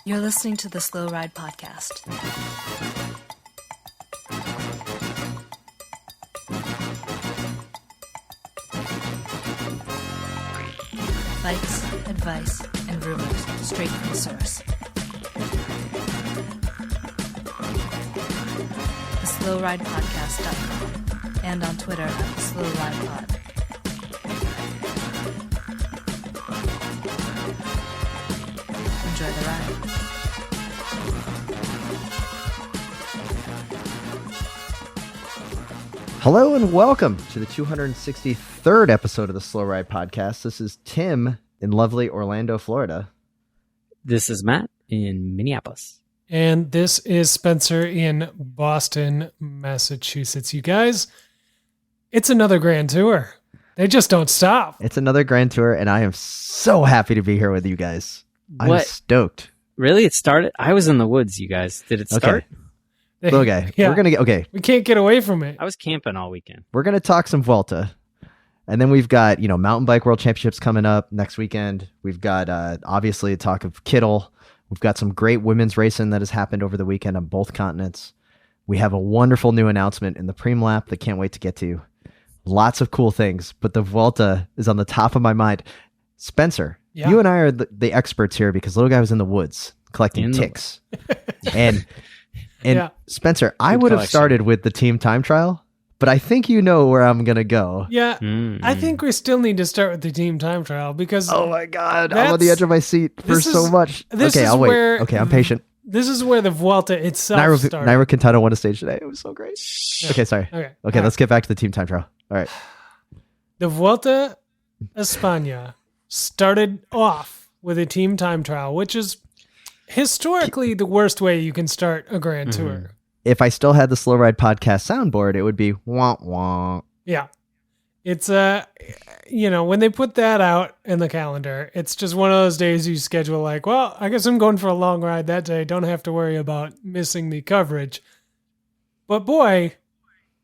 You're listening to the Slow Ride Podcast. Bikes, advice, and rumors straight from the source. TheSlowRidePodcast.com and on Twitter at TheSlowRidePod. Enjoy the ride. Hello and welcome to the 263rd episode of the Slow Ride Podcast. This is Tim in lovely Orlando, Florida. This is Matt in Minneapolis. And this is Spencer in Boston, Massachusetts. You guys, it's another grand tour. They just don't stop. It's another grand tour, and I am so happy to be here with you guys. I'm stoked. Really? It started? I was in the woods, you guys. Did it start? Little guy. Yeah. We're gonna get We can't get away from it. I was camping all weekend. We're gonna talk some Vuelta, and then we've got mountain bike world championships coming up next weekend. We've got obviously a talk of Kittle. We've got some great women's racing that has happened over the weekend on both continents. We have a wonderful new announcement in the Preem lap that can't wait to get to. Lots of cool things, but the Vuelta is on the top of my mind. Spencer, you and I are the experts here because little guy was in the woods collecting ticks. And Spencer, I would have started with the team time trial, but I think you know where I'm going to go. Yeah, I think we still need to start with the team time trial because... Oh my God, I'm on the edge of my seat for so much. Okay, I'll wait. Okay, I'm patient. This is where the Vuelta itself started. Nairo Quintana won a stage today. It was so great. Okay, sorry. Okay, let's get back to the team time trial. All right. The Vuelta España started off with a team time trial, which is historically the worst way you can start a grand tour. If I still had the Slow Ride Podcast soundboard, it would be wah wah. Yeah. It's when they put that out in the calendar, it's just one of those days you schedule like, well, I guess I'm going for a long ride that day. Don't have to worry about missing the coverage. But boy,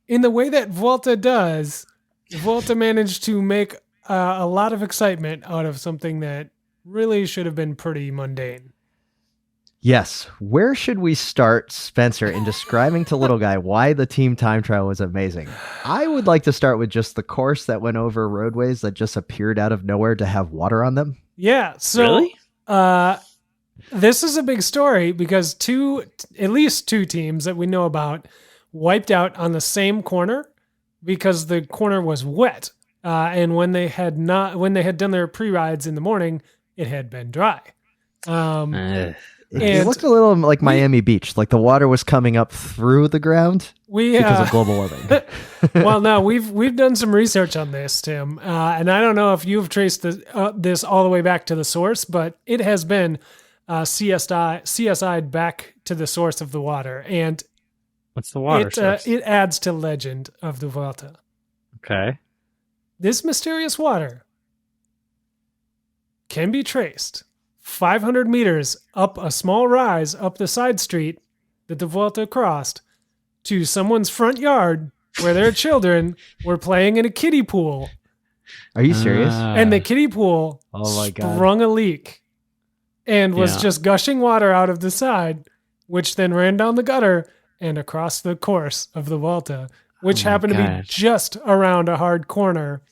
in the way that Vuelta does, Vuelta managed to make a lot of excitement out of something that really should have been pretty mundane. Yes. Where should we start, Spencer, in describing to little guy why the team time trial was amazing? I would like to start with just the course that went over roadways that just appeared out of nowhere to have water on them. Yeah. So really? This is a big story because at least two teams that we know about wiped out on the same corner because the corner was wet. And when they had done their pre-rides in the morning, it had been dry. It looked a little like Miami Beach, like the water was coming up through the ground because of global warming. Well, no, we've done some research on this, Tim, and I don't know if you've traced this all the way back to the source, but it has been CSI'd back to the source of the water, and what's the water source? It adds to legend of the Vuelta. Okay, this mysterious water can be traced 500 meters up a small rise up the side street that the Vuelta crossed to someone's front yard where their children were playing in a kiddie pool. Are you serious? And the kiddie pool sprung a leak and was just gushing water out of the side, which then ran down the gutter and across the course of the Vuelta, which happened to be just around a hard corner.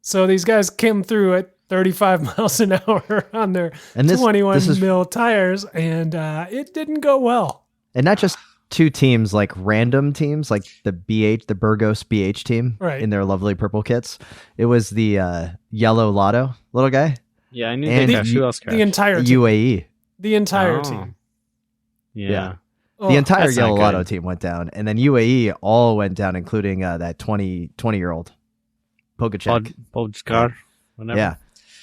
So these guys came through at 35 miles an hour on their 21 mil tires, and it didn't go well. And not just two teams, like random teams, like the Burgos BH team in their lovely purple kits. It was the yellow Lotto little guy. Yeah, I knew they crashed. Who else crashed? The entire team. UAE. The entire team. Yeah. The entire yellow Lotto team went down, and then UAE all went down, including that 20-year-old Pogačar. Pogačar, whatever. Yeah.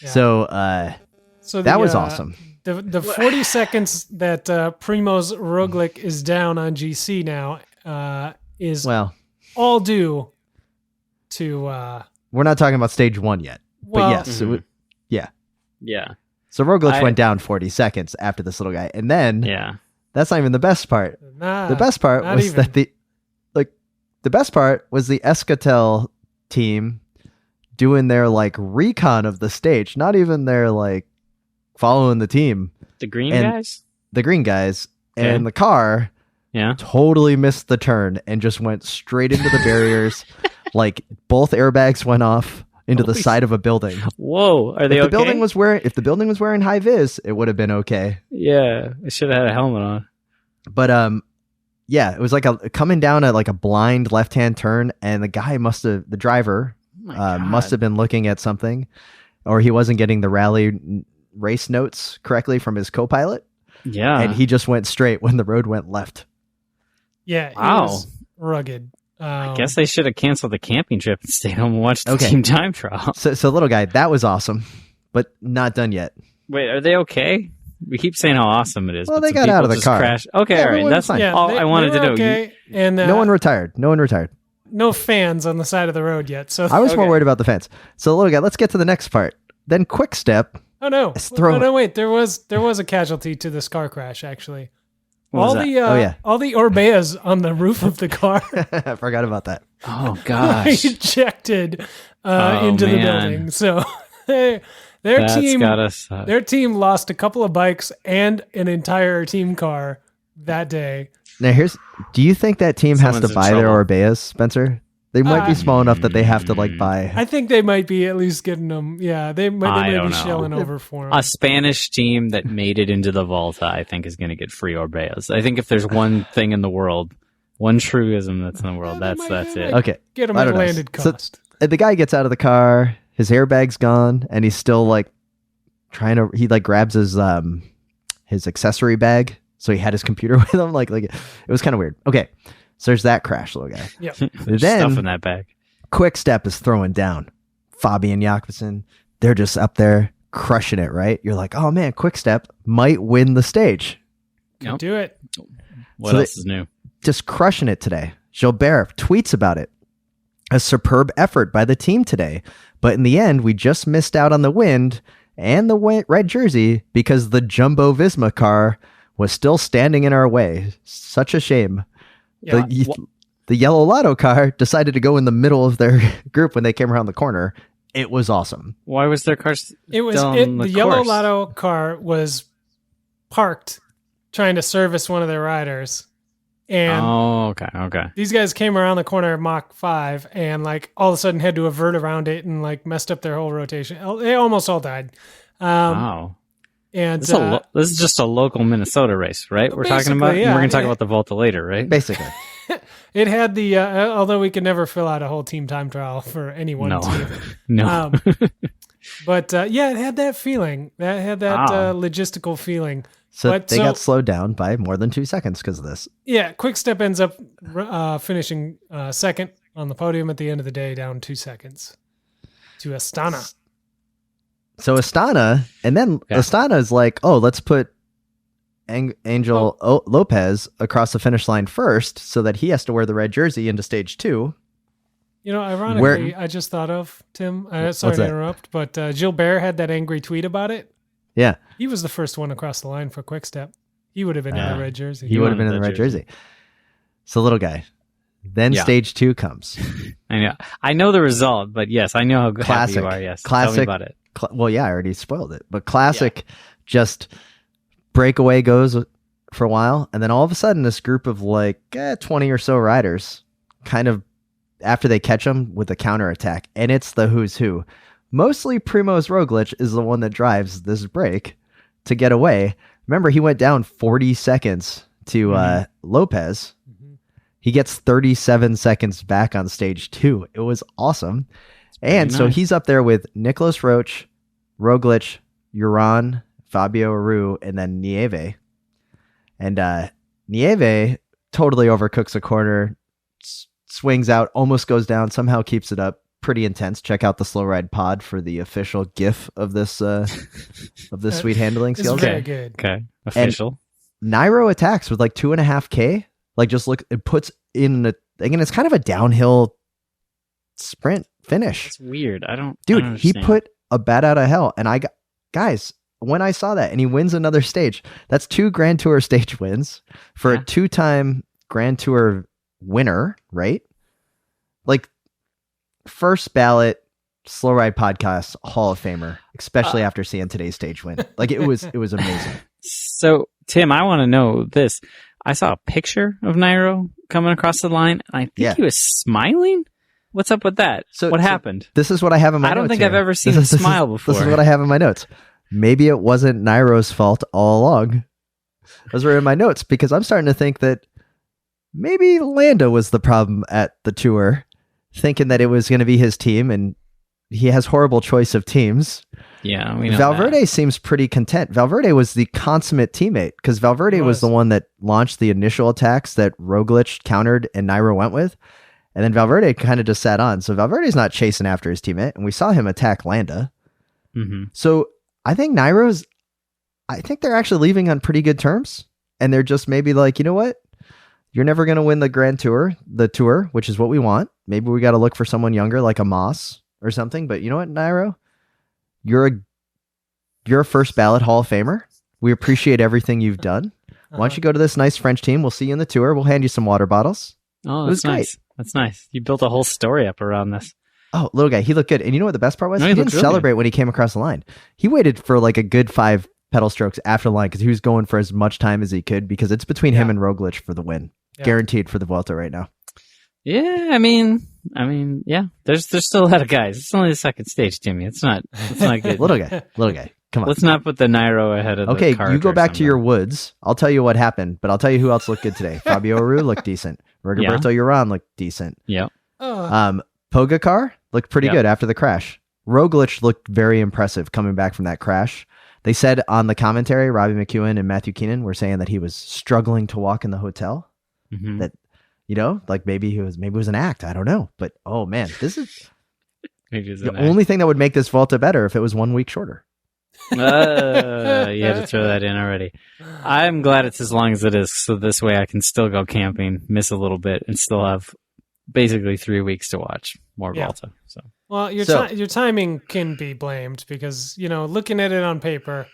So that was awesome. The 40 seconds that Primoz Roglic is down on GC now is all due to... we're not talking about stage one yet, but yes. Yeah. So Roglic went down 40 seconds after this little guy, and then that's not even the best part. The best part was that the best part was the Escatel team doing their recon of the stage, not even their following the team. The green guys? the green guys, and the car totally missed the turn and just went straight into the barriers. Like both airbags went off into the side of a building. Whoa, are they if okay? If the building was wearing high vis, it would have been okay. Yeah, I should have had a helmet on. But it was like coming down at like a blind left-hand turn, and the driver must have been looking at something, or he wasn't getting the rally race notes correctly from his co-pilot. Yeah, and he just went straight when the road went left. Yeah, it was rugged. I guess they should have canceled the camping trip and stayed home and watched the team time trial. So little guy, that was awesome, but not done yet. Wait, are they okay? We keep saying how awesome it is. Well, but they got out of the car. Crashed. Okay, all right. That's fine. all I wanted to know. Okay. And no one retired. No fans on the side of the road yet. So I was more worried about the fans. So little guy, let's get to the next part. Then Quick Step. Oh no! No, wait. There was a casualty to this car crash. Actually, all the Orbeas on the roof of the car. I forgot about that. Oh gosh! Ejected into the building. So their team lost a couple of bikes and an entire team car that day. Now do you think that team has to buy their Orbeas, Spencer? They might be small enough that they have to buy. I think they might be at least getting them. Yeah, they might be shelling over for them. A Spanish team that made it into the Vuelta, I think, is going to get free Orbeas. I think if there's one thing in the world, one truism that's in the world, that's it. Okay, get them at landed cost. So, the guy gets out of the car. His airbag's gone, and he's still trying to. He grabs his accessory bag. So he had his computer with him. It was kind of weird. Okay. So there's that crash, little guy. Yeah. There's stuff in that bag. Quick Step is throwing down. Fabian Jakobsen, they're just up there crushing it, right? You're like, oh man, Quick Step might win the stage. Could do it. What else is new? Just crushing it today. Gilbert tweets about it. A superb effort by the team today. But in the end, we just missed out on the wind and the red jersey because the Jumbo Visma car was still standing in our way. Such a shame. Yeah. The yellow Lotto car decided to go in the middle of their group when they came around the corner. It was awesome. Why was their car the yellow Lotto car was parked trying to service one of their riders. And okay. These guys came around the corner of Mach 5 and all of a sudden had to avert around it and messed up their whole rotation. They almost all died. Wow. And this is just a local Minnesota race, right? We're talking about. Yeah, we're going to talk about the Volta later, right? Basically, it had the. Although we could never fill out a whole team time trial for any one team. No. But it had that feeling. That had that logistical feeling. So they got slowed down by more than 2 seconds because of this. Yeah, Quick Step ends up finishing second on the podium at the end of the day, down 2 seconds to Astana. So Astana, and then Astana is like, oh, let's put Angel Lopez across the finish line first so that he has to wear the red jersey into stage 2. Ironically, I just thought of, Tim, sorry to interrupt, but Gilbert had that angry tweet about it. Yeah. He was the first one across the line for Quick Step. He would have been in the red jersey. He would have been in the red jersey. So little guy. Then stage 2 comes. I know the result, but yes, I know how happy you are. Yes. Classic. Tell me about it. I already spoiled it, but classic, just breakaway goes for a while, and then all of a sudden this group of 20 or so riders kind of, after they catch them with a counterattack, and it's the who's who. Mostly Primoz Roglic is the one that drives this break to get away. Remember, he went down 40 seconds to Lopez. Mm-hmm. He gets 37 seconds back on stage 2. It was awesome. And so he's up there with Nicholas Roche, Roglic, Uran, Fabio Aru, and then Nieve. And Nieve totally overcooks a corner, swings out, almost goes down, somehow keeps it up. Pretty intense. Check out the Slow Ride Pod for the official GIF of this sweet handling skills. Very good. Okay, official. And Nairo attacks with 2.5K. Just look, it puts in again. It's kind of a downhill sprint finish. It's weird. I don't Dude, he put a bat out of hell, and guys, when I saw that, and he wins another stage, that's 2 Grand Tour stage wins for a 2-time Grand Tour winner, right? First ballot Slow Ride Podcast Hall of Famer, especially after seeing today's stage win. It was amazing. So Tim, I want to know this. I saw a picture of Nairo coming across the line, and I think he was smiling. What's up with that? What happened? This is what I have in my notes. I don't think here. I've ever seen him smile before. This is what I have in my notes. Maybe it wasn't Nairo's fault all along. Those were in my notes because I'm starting to think that maybe Landa was the problem at the tour, thinking that it was going to be his team, and he has horrible choice of teams. Yeah, we know Valverde that. seems pretty content. Valverde was the consummate teammate because Valverde was the one that launched the initial attacks that Roglic countered and Nairo went with. And then Valverde kind of just sat on. So Valverde's not chasing after his teammate. And we saw him attack Landa. Mm-hmm. So I think I think they're actually leaving on pretty good terms. And they're just maybe like, you know what? You're never going to win the tour, which is what we want. Maybe we got to look for someone younger like a Moss or something. But you know what, Nairo? You're a first ballot Hall of Famer. We appreciate everything you've done. Why don't you go to this nice French team? We'll see you in the tour. We'll hand you some water bottles. Oh, that's nice. That's nice. You built a whole story up around this. Oh, little guy. He looked good. And you know what the best part was? No, he didn't really celebrate good when he came across the line. He waited for like a good 5 pedal strokes after the line because he was going for as much time as he could because it's between him and Roglic for the win. Yeah. Guaranteed for the Vuelta right now. Yeah, I mean, yeah. There's still a lot of guys. It's only the second stage, Timmy. It's not good. Little guy. Come on. Let's not put the Nairo ahead of the cart. You go back to your woods. I'll tell you what happened, but I'll tell you who else looked good today. Fabio Aru looked decent. Rigoberto Urán looked decent. Yeah. Pogacar looked pretty good after the crash. Roglic looked very impressive coming back from that crash. They said on the commentary, Robbie McEwen and Matthew Keenan were saying that he was struggling to walk in the hotel. Mm-hmm. That, like maybe it was an act. I don't know. But, oh, man, this is the only thing that would make this Vuelta better if it was 1 week shorter. You had to throw that in already. I'm glad it's as long as it is, so this way I can still go camping, miss a little bit, and still have basically 3 weeks to watch more Vuelta. So, well, your timing can be blamed because looking at it on paper,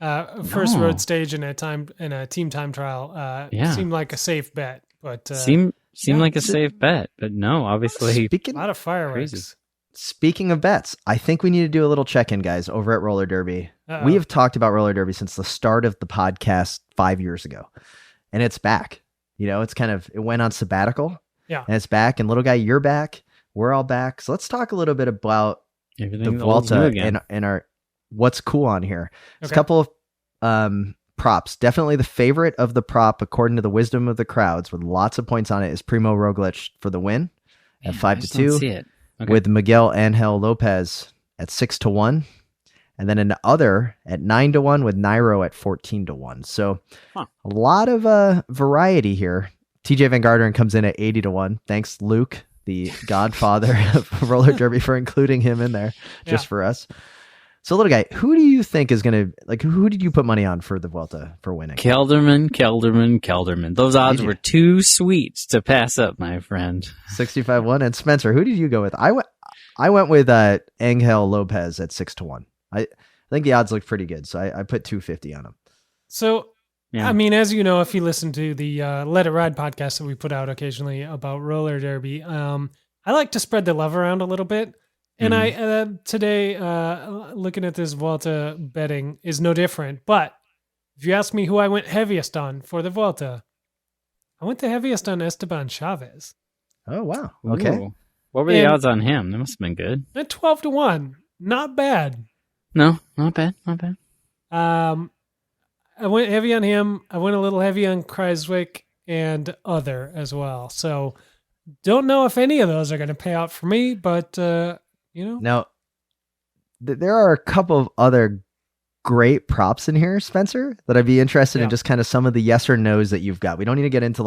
first road stage in a team time trial seemed like a safe bet, but seemed like a safe bet, but no, obviously a lot of fireworks. Crazy. Speaking of bets, I think we need to do a little check-in, guys, over at Roller Derby. Uh-oh. We have talked about Roller Derby since the start of the podcast 5 years ago, and it's back. It went on sabbatical, and it's back. And little guy, you're back. We're all back. So let's talk a little bit about everything the Vuelta and our what's cool on here. There's a couple of props. Definitely the favorite of the prop, according to the wisdom of the crowds, with lots of points on it, is Primo Roglic for the win at 5-2. See it. Okay. With Miguel Angel Lopez at 6-1, and then an other at 9-1 with Nairo at 14-1. So a lot of variety here. TJ Van Garderen comes in at 80-1. Thanks, Luke, the godfather of roller derby, for including him in there just for us. So, little guy, who do you think is going to who did you put money on for the Vuelta for winning? Kelderman. Those odds were too sweet to pass up, my friend. 65-1. And Spencer, who did you go with? I went with Angel Lopez at 6-1. I think the odds look pretty good, so I put 250 on him. So, I mean, as you know, if you listen to the Let It Ride podcast that we put out occasionally about roller derby, I like to spread the love around a little bit. And I today, looking at this Vuelta betting is no different. But if you ask me who I went heaviest on for the Vuelta, I went the heaviest on Esteban Chavez. Oh, wow. Okay. Ooh. What were the odds on him? They must have been good. At 12-1. Not bad. No, not bad. I went heavy on him. I went a little heavy on Kreiswick and other as well. So don't know if any of those are going to pay out for me, but... Now, there are a couple of other great props in here, Spencer, that I'd be interested in just kind of some of the yes or no's that you've got. We don't need to get into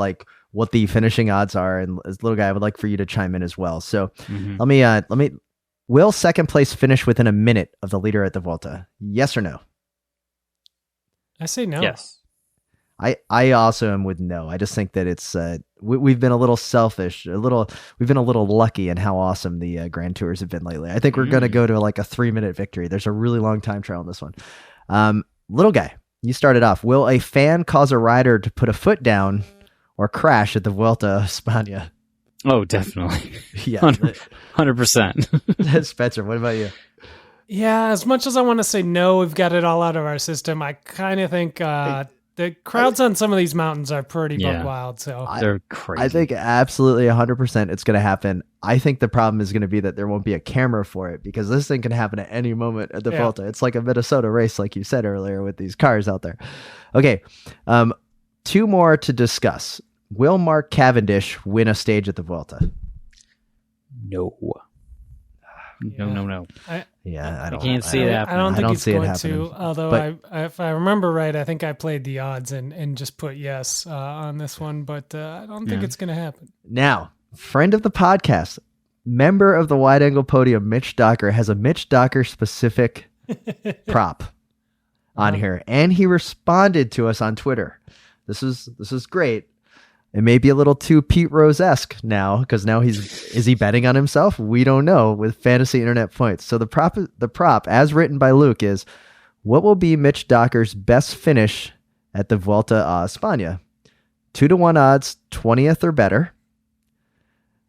what the finishing odds are. And as little guy, I would like for you to chime in as well. So let me, will second place finish within a minute of the leader at the Vuelta? Yes or no? I say no. Yes. I also am with no. I just think that it's we've been a little selfish, we've been a little lucky in how awesome the Grand Tours have been lately. I think we're going to go to like a 3-minute victory. There's a really long time trial in this one. Little guy, you started off. Will a fan cause a rider to put a foot down or crash at the Vuelta of España? Oh, definitely. Yeah, 100%. Spencer, what about you? Yeah, as much as I want to say no, we've got it all out of our system. I kind of think the crowds on some of these mountains are pretty Yeah. buck wild. So They're crazy. I think absolutely 100% it's going to happen. I think the problem is going to be that there won't be a camera for it because this thing can happen at any moment at the Yeah. Vuelta. It's like a Minnesota race, like you said earlier, with these cars out there. Okay. 2 more to discuss. Will Mark Cavendish win a stage at the Vuelta? No. No. Yeah, I don't. can't see it happening. I don't I think don't he's see it going happening. to. Although But- if I remember right, I think I played the odds and just put yes on this one. But I don't think Yeah. it's going to happen. Now, friend of the podcast, member of the Wide Angle Podium, Mitch Docker, has a Mitch Docker specific prop on here, and he responded to us on Twitter. This is great. It may be a little too Pete Rose-esque now because now is he betting on himself? We don't know with fantasy internet points. So the prop as written by Luke is, what will be Mitch Docker's best finish at the Vuelta a España? 2-1 odds, 20th or better.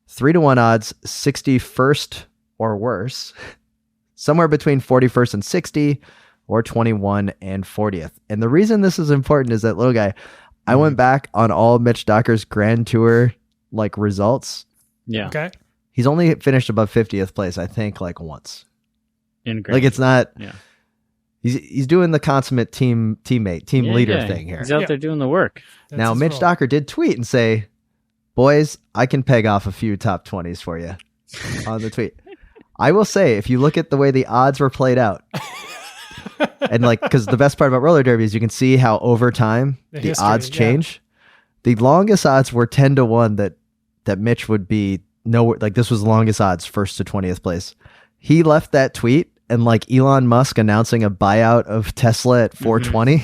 3-1 odds, 61st or worse. Somewhere between 41st and 60, or 21 and 40th. And the reason this is important is that little guy, I went back on all Mitch Docker's Grand Tour like results. Yeah. Okay. He's only finished above 50th place, I think, like once. In Like it's not. Yeah. He's doing the consummate team leader thing here. He's out there doing the work. That's Now his Mitch role. Docker did tweet and say, "Boys, I can peg off a few top 20s for you." On the tweet, I will say, if you look at the way the odds were played out. And like, because the best part about roller derby is you can see how over time The the history, odds yeah. change. The longest odds were 10-1 that Mitch would be nowhere. Like this was the longest odds, 1st to 20th place. He left that tweet and like Elon Musk announcing a buyout of Tesla at 420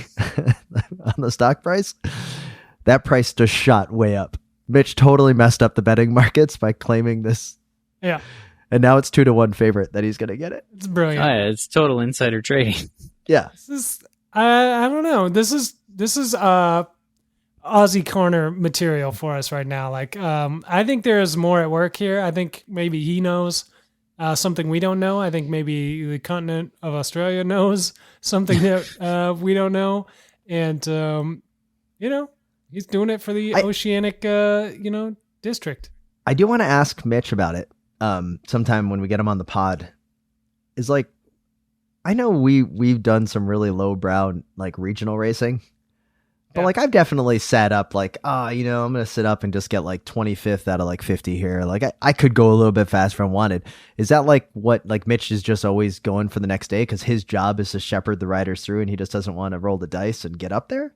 on the stock price. That price just shot way up. Mitch totally messed up the betting markets by claiming this. Yeah. And now it's 2-1 favorite that he's going to get it. It's brilliant. Oh, yeah, it's total insider trading. Yeah. This is I don't know. This is Aussie corner material for us right now. Like I think there is more at work here. I think maybe he knows something we don't know. I think maybe the continent of Australia knows something that we don't know. And he's doing it for the Oceanic district. I do want to ask Mitch about it sometime when we get him on the pod. Is like, I know we've done some really lowbrow like regional racing, but Yeah. like I've definitely sat up like, I'm going to sit up and just get like 25th out of like 50 here. Like I could go a little bit faster if I wanted. Is that like what like Mitch is just always going for the next day because his job is to shepherd the riders through and he just doesn't want to roll the dice and get up there?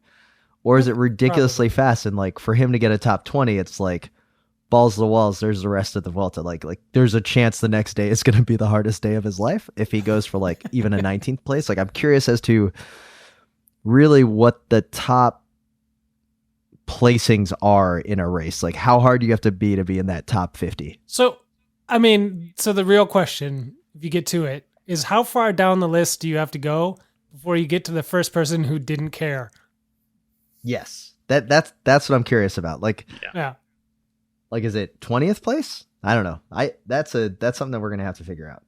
Or is it ridiculously fast? And like for him to get a top 20, it's like balls to the walls. There's the rest of the Vuelta. Like there's a chance the next day is going to be the hardest day of his life if he goes for like even a 19th place. Like I'm curious as to really what the top placings are in a race. Like how hard do you have to be in that top 50? So the real question, if you get to it, is how far down the list do you have to go before you get to the first person who didn't care? Yes. That's what I'm curious about. Like, Yeah. like, is it 20th place? I don't know. That's something that we're going to have to figure out.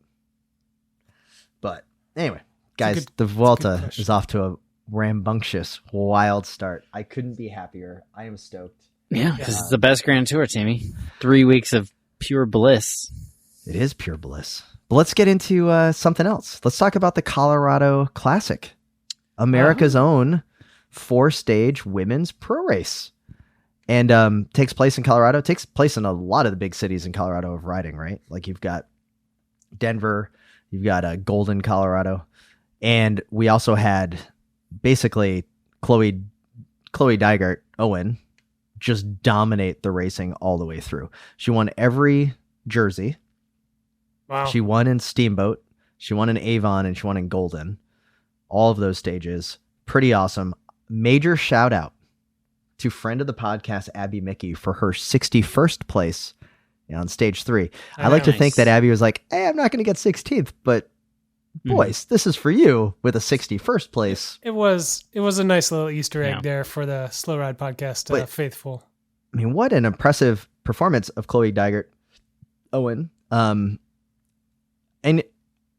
But anyway, guys, the Vuelta question. is off to a rambunctious, wild start. I couldn't be happier. I am stoked. Yeah, because it's the best Grand Tour, Timmy. 3 weeks of pure bliss. It is pure bliss. But let's get into something else. Let's talk about the Colorado Classic, America's own 4-stage women's pro race. And takes place in Colorado. It takes place in a lot of the big cities in Colorado of riding, right? Like you've got Denver, you've got Golden, Colorado. And we also had basically Chloe Dygert Owen just dominate the racing all the way through. She won every Jersey. Wow. She won in Steamboat. She won in Avon, and she won in Golden. All of those stages. Pretty awesome. Major shout out to friend of the podcast, Abby Mickey, for her 61st place on stage 3. I like to think that Abby was like, hey, I'm not going to get 16th, but boys, this is for you with a 61st place. It was a nice little Easter egg Yeah. there for the Slow Ride podcast faithful. I mean, what an impressive performance of Chloe Dygert Owen. And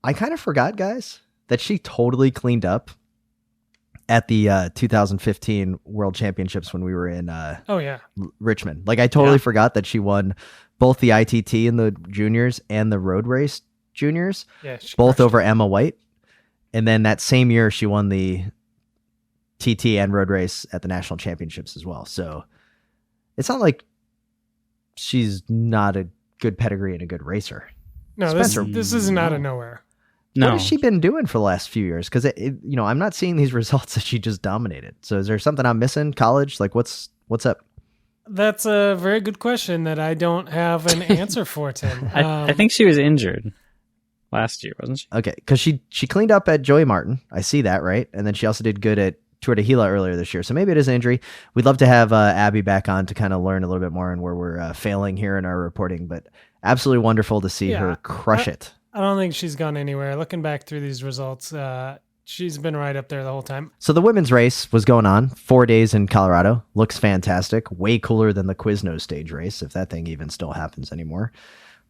I kind of forgot, guys, that she totally cleaned up at the 2015 World Championships when we were in Richmond. Like I totally forgot that she won both the ITT in the juniors and the road race juniors, both over Emma White. And then that same year she won the TT and road race at the national championships as well. So it's not like she's not a good pedigree and a good racer. No, this isn't out of nowhere. No. What has she been doing for the last few years? Because I'm not seeing these results that she just dominated. So is there something I'm missing? College? Like what's up? That's a very good question that I don't have an answer for, Tim. I think she was injured last year, wasn't she? Okay, because she cleaned up at Joey Martin. I see that, right? And then she also did good at Tour de Gila earlier this year. So maybe it is an injury. We'd love to have Abby back on to kind of learn a little bit more on where we're failing here in our reporting. But absolutely wonderful to see her crush it. I don't think she's gone anywhere. Looking back through these results, she's been right up there the whole time. So the women's race was going on 4 days in Colorado. Looks fantastic. Way cooler than the Quiznos stage race, if that thing even still happens anymore.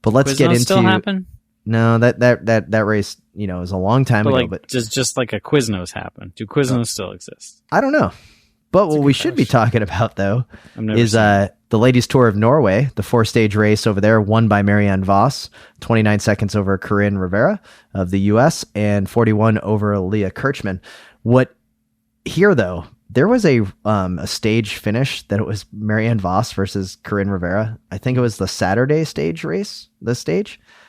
But let's get into. Still happen? No, that race, is a long time ago. But just like a Quiznos happen. Do Quiznos still exist? I don't know. But what we should be talking about, though, is the Ladies Tour of Norway, the 4-stage race over there, won by Marianne Vos, 29 seconds over Corinne Rivera of the U.S., and 41 over Leah Kirchmann. Here, though, there was a stage finish that it was Marianne Vos versus Corinne Rivera. I think it was the Saturday stage race,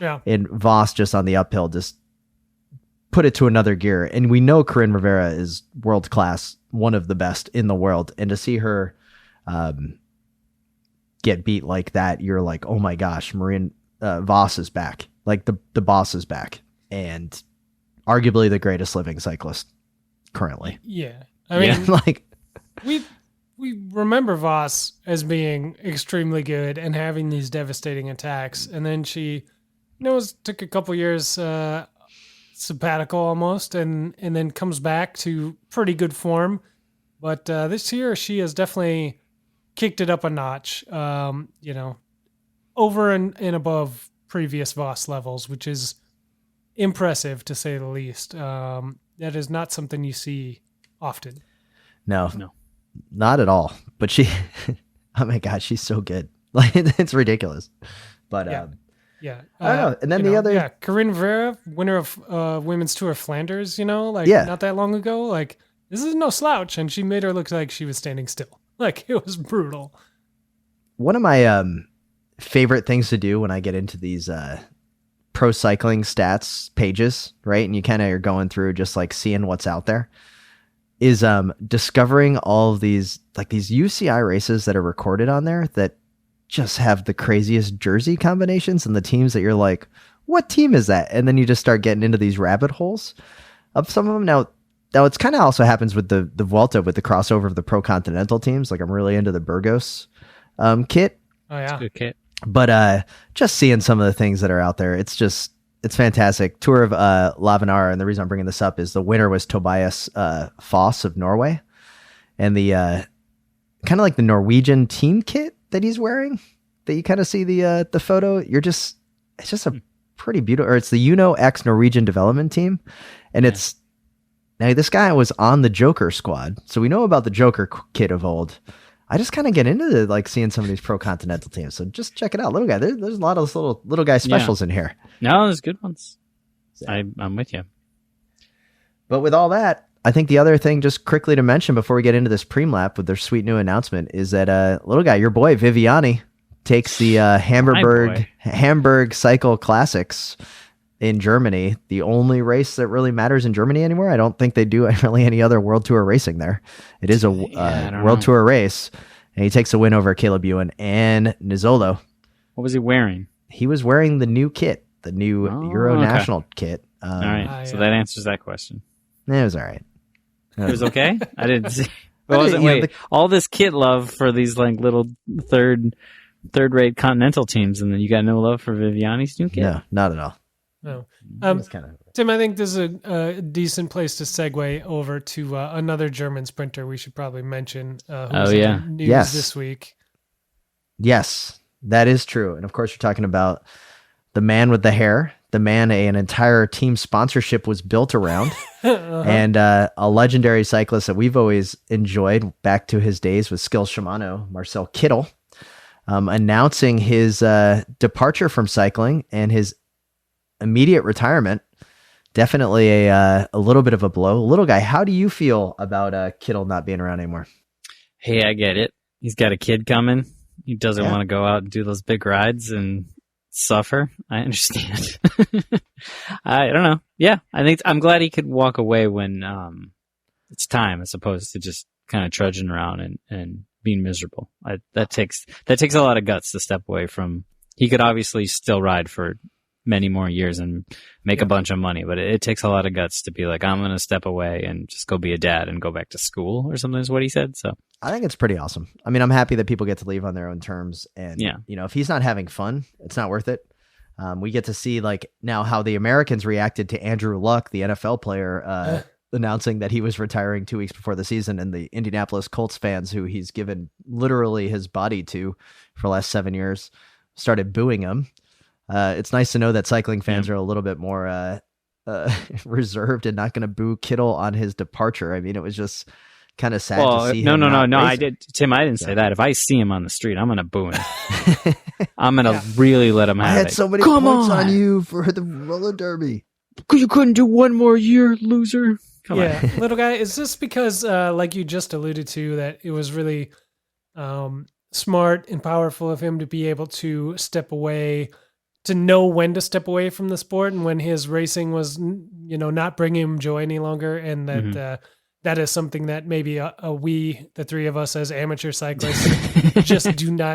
Yeah. And Vos just on the uphill just put it to another gear. And we know Corinne Rivera is world class, one of the best in the world. And to see her get beat like that, you're like, oh my gosh, Marianne Vos is back. Like the boss is back. And arguably the greatest living cyclist currently. Yeah. I mean, like we remember Vos as being extremely good and having these devastating attacks. And then she took a couple years sabbatical almost, and then comes back to pretty good form. But this year she has definitely kicked it up a notch, over and above previous Vos levels, which is impressive to say the least. That is not something you see often. No, not at all. But she, oh my God, she's so good. Like it's ridiculous. But yeah. I don't know. And then the other, Corinne Rivera, winner of Women's Tour of Flanders, not that long ago. Like this is no slouch, and she made her look like she was standing still. Like it was brutal. One of my favorite things to do when I get into these pro cycling stats pages, right? And you kind of are going through just like seeing what's out there, is discovering all of these UCI races that are recorded on there that just have the craziest jersey combinations and the teams that you're like, what team is that? And then you just start getting into these rabbit holes of some of them. Now it's kind of also happens with the Vuelta with the crossover of the pro continental teams. Like I'm really into the Burgos kit. Oh yeah. Good kit. But just seeing some of the things that are out there, it's fantastic. Tour of Lavinar, and the reason I'm bringing this up is the winner was Tobias Foss of Norway, and the kind of like the Norwegian team kit that he's wearing, that you kind of see the photo. It's just a pretty beautiful, or it's the Uno X Norwegian development team, and it's now this guy was on the Joker squad, so we know about the Joker kit of old. I just kind of get into seeing some of these pro continental teams. So just check it out, little guy. There's a lot of little guy specials in here. No, there's good ones. I'm with you. But with all that, I think the other thing just quickly to mention before we get into this Preem-Lap with their sweet new announcement is that little guy, your boy Viviani, takes the Hamburg Cycle Classics in Germany, the only race that really matters in Germany anymore. I don't think they do really any other World Tour racing there. It is a World Tour race, and he takes a win over Caleb Ewan and Nizzolo. What was he wearing? He was wearing the new kit, the new Euro National kit. All right, so that answers that question. It was all right. It was okay? I didn't see. All this kit love for these like little third-rate continental teams, and then you got no love for Viviani's new kit? No, not at all. No. Tim, I think this is a decent place to segue over to another German sprinter we should probably mention. Who's in the news this week. Yes, that is true. And of course, you're talking about the man with the hair the man an entire team sponsorship was built around. And a legendary cyclist that we've always enjoyed back to his days with Skills Shimano, Marcel Kittel, announcing his departure from cycling and his immediate retirement. Definitely a little bit of a blow. Little guy, how do you feel about Kittel not being around anymore? Hey, I get it. He's got a kid coming. He doesn't want to go out and do those big rides and suffer. I understand. I don't know. Yeah, I'm glad he could walk away when it's time, as opposed to just kind of trudging around and being miserable. That takes a lot of guts to step away from. He could obviously still ride for many more years and make a bunch of money, but it takes a lot of guts to be like, I'm going to step away and just go be a dad and go back to school or something is what he said. So I think it's pretty awesome. I mean, I'm happy that people get to leave on their own terms, and if he's not having fun, it's not worth it. We get to see like now how the Americans reacted to Andrew Luck, the NFL player, announcing that he was retiring 2 weeks before the season, and the Indianapolis Colts fans, who he's given literally his body to for the last 7 years, started booing him. It's nice to know that cycling fans are a little bit more reserved and not going to boo Kittel on his departure. I mean, it was just kind of sad to see him. No. I didn't say that. If I see him on the street, I'm going to boo him. I'm going to really let him have it. I had so many points on you for the roller derby. You couldn't do one more year, loser. Come on. Little guy, is this because, like you just alluded to, that it was really smart and powerful of him to be able to step away, to know when to step away from the sport and when his racing was, not bringing him joy any longer, and that that is something that maybe we, the three of us as amateur cyclists, just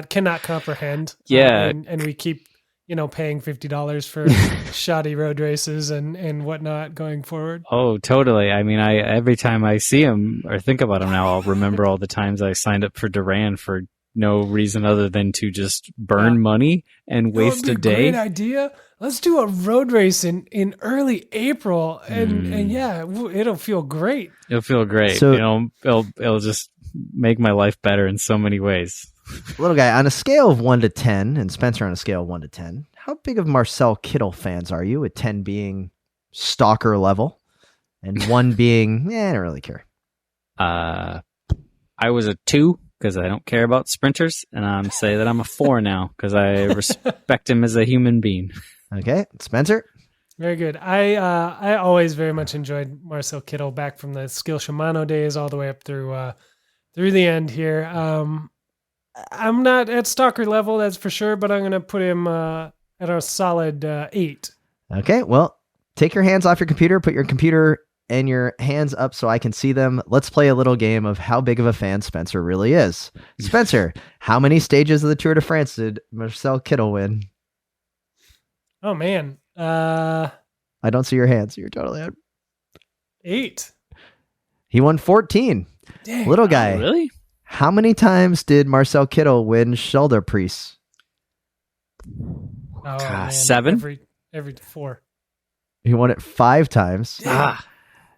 cannot comprehend. Yeah, and we keep paying $50 for shoddy road races and whatnot going forward. Oh, totally. I mean, every time I see him or think about him now, I'll remember all the times I signed up for Duran for no reason other than to just burn money and waste a day. Great idea. Let's do a road race in early April, and it'll feel great. It'll feel great. So, it'll just make my life better in so many ways. Little guy, on a scale of 1 to 10, and Spencer on a scale of 1 to 10, how big of Marcel Kittel fans are you? With 10 being stalker level, and 1 being, I don't really care. I was a 2. Because I don't care about sprinters, and I'm say that I'm a 4 now because I respect him as a human being. Okay, Spencer. Very good. I always very much enjoyed Marcel Kittel back from the Skill Shimano days all the way up through the end here. I'm not at stalker level, that's for sure, but I'm going to put him at a solid 8. Okay, well, take your hands off your computer, put your computer and your hands up so I can see them. Let's play a little game of how big of a fan Spencer really is. Spencer, how many stages of the Tour de France did Marcel Kittel win? Oh, man. I don't see your hands. You're totally out. 8. He won 14. Dang. Little guy. Oh, really? How many times did Marcel Kittel win Schelderpreis? Oh, man. 7? Every 4. He won it 5 times.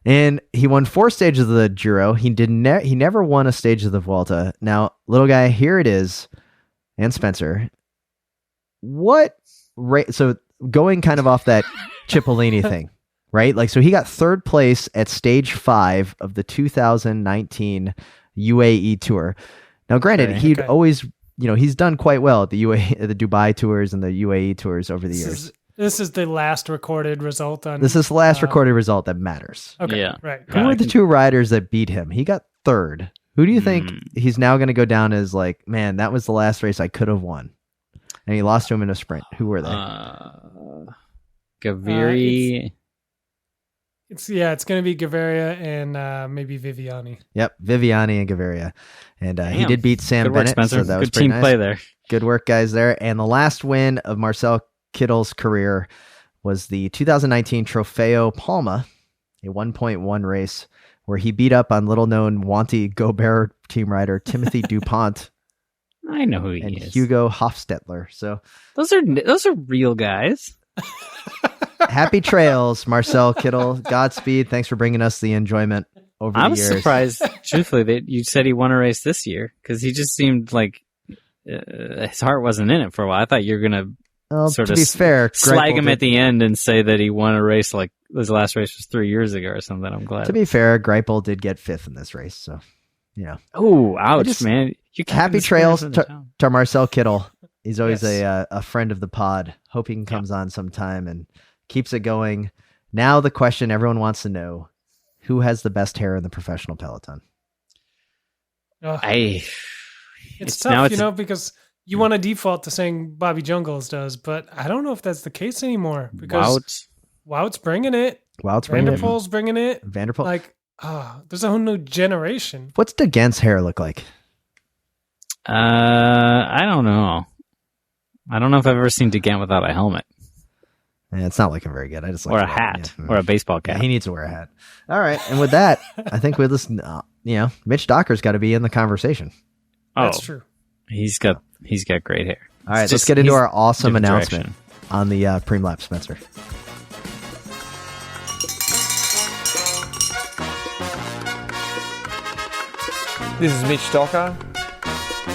And he won 4 stages of the Giro. He never won a stage of the Vuelta. Now, little guy, here it is. And Spencer. So going kind of off that Cipollini thing, right? Like, so he got 3rd place at stage 5 of the 2019 UAE Tour. Now, granted, he'd always, he's done quite well at the Dubai tours and the UAE tours over the years. This is the last recorded result on. This is the last recorded result that matters. Okay. Yeah. Right. Who are the 2 riders that beat him? He got 3rd. Who do you think he's now going to go down as like, man, that was the last race I could have won? And he lost to him in a sprint. Who were they? Gaviri. It's going to be Gaviria and maybe Viviani. Yep, Viviani and Gaviria. And he did beat Sam Good work, Bennett. Spencer. So that was Good team nice. play there. Good work, guys, there. And the last win of Marcel Kittel's career was the 2019 Trofeo Palma, a 1.1 race where he beat up on little-known Wanty Gobert team rider Timothy DuPont. I know who he and is. Hugo Hofstetler. So those are real guys. happy trails, Marcel Kittel. Godspeed. Thanks for bringing us the enjoyment over the years. I was surprised, truthfully, that you said he won a race this year because he just seemed like his heart wasn't in it for a while. I thought you were gonna Well, sort to of be fair, slag him Greipel at the end and say that he won a race like his last race was 3 years ago or something. I'm glad. To be fair, Greipel did get 5th in this race, so Oh, ouch, just- man! You happy trails to Marcel Kittle. He's always a friend of the pod. Hope he comes on sometime and keeps it going. Now the question everyone wants to know: who has the best hair in the professional peloton? It's tough, because you want to default to saying Bobby Jungles does, but I don't know if that's the case anymore because Wout's bringing it. Vanderpool's bringing it. Vanderpool. Like, there's a whole new generation. What's DeGent's hair look like? I don't know. I don't know if I've ever seen DeGent without a helmet. It's not looking very good. I just or a hat or a baseball cap. Yeah, he needs to wear a hat. All right, and with that, I think we listen. Mitch Docker's got to be in the conversation. That's true. He's got great hair. All right, let's get into our awesome announcement on the Preem Lap, Spencer. This is Mitch Docker,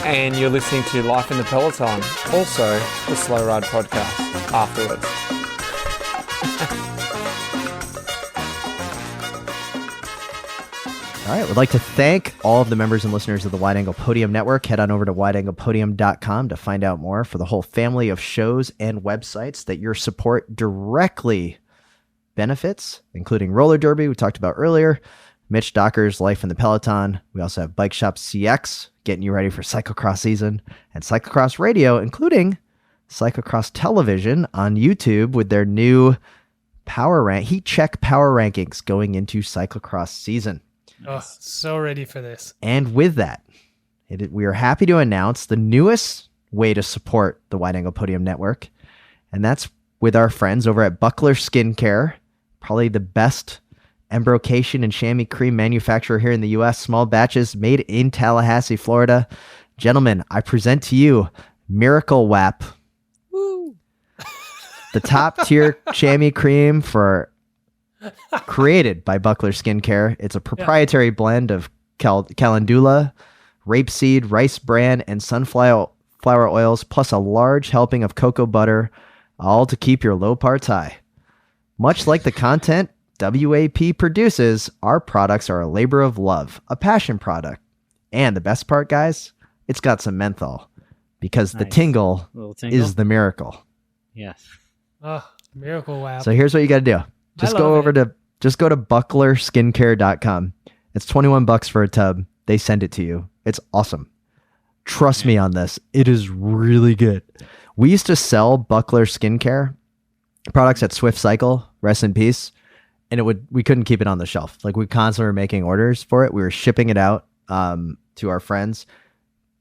and you're listening to Life in the Peloton, also the Slow Ride podcast afterwards. All right, we'd like to thank all of the members and listeners of the Wide Angle Podium Network. Head on over to wideanglepodium.com to find out more for the whole family of shows and websites that your support directly benefits, including Roller Derby, we talked about earlier, Mitch Docker's Life in the Peloton. We also have Bike Shop CX, getting you ready for cyclocross season, and Cyclocross Radio, including Cyclocross Television on YouTube with their new heat check power rankings going into cyclocross season. Oh, so ready for this. And with that, we are happy to announce the newest way to support the Wide Angle Podium Network, and that's with our friends over at Buckler Skincare, probably the best embrocation and chamois cream manufacturer here in the U.S., small batches made in Tallahassee, Florida. Gentlemen, I present to you Miracle WAP. Woo! The top tier chamois cream created by Buckler Skincare. It's a proprietary blend of calendula, rapeseed, rice bran, and sunflower oils, plus a large helping of cocoa butter, all to keep your low parts high. Much like the content WAP produces, our products are a labor of love, a passion product. And the best part, guys, it's got some menthol, because the tingle is the miracle. Yes. Oh, Miracle WAP. So here's what you got to do. Just go to bucklerskincare.com. It's $21 for a tub. They send it to you. It's awesome. Trust me on this. It is really good. We used to sell Buckler Skincare products at Swift Cycle, rest in peace, and we couldn't keep it on the shelf. Like, we constantly were making orders for it. We were shipping it out to our friends.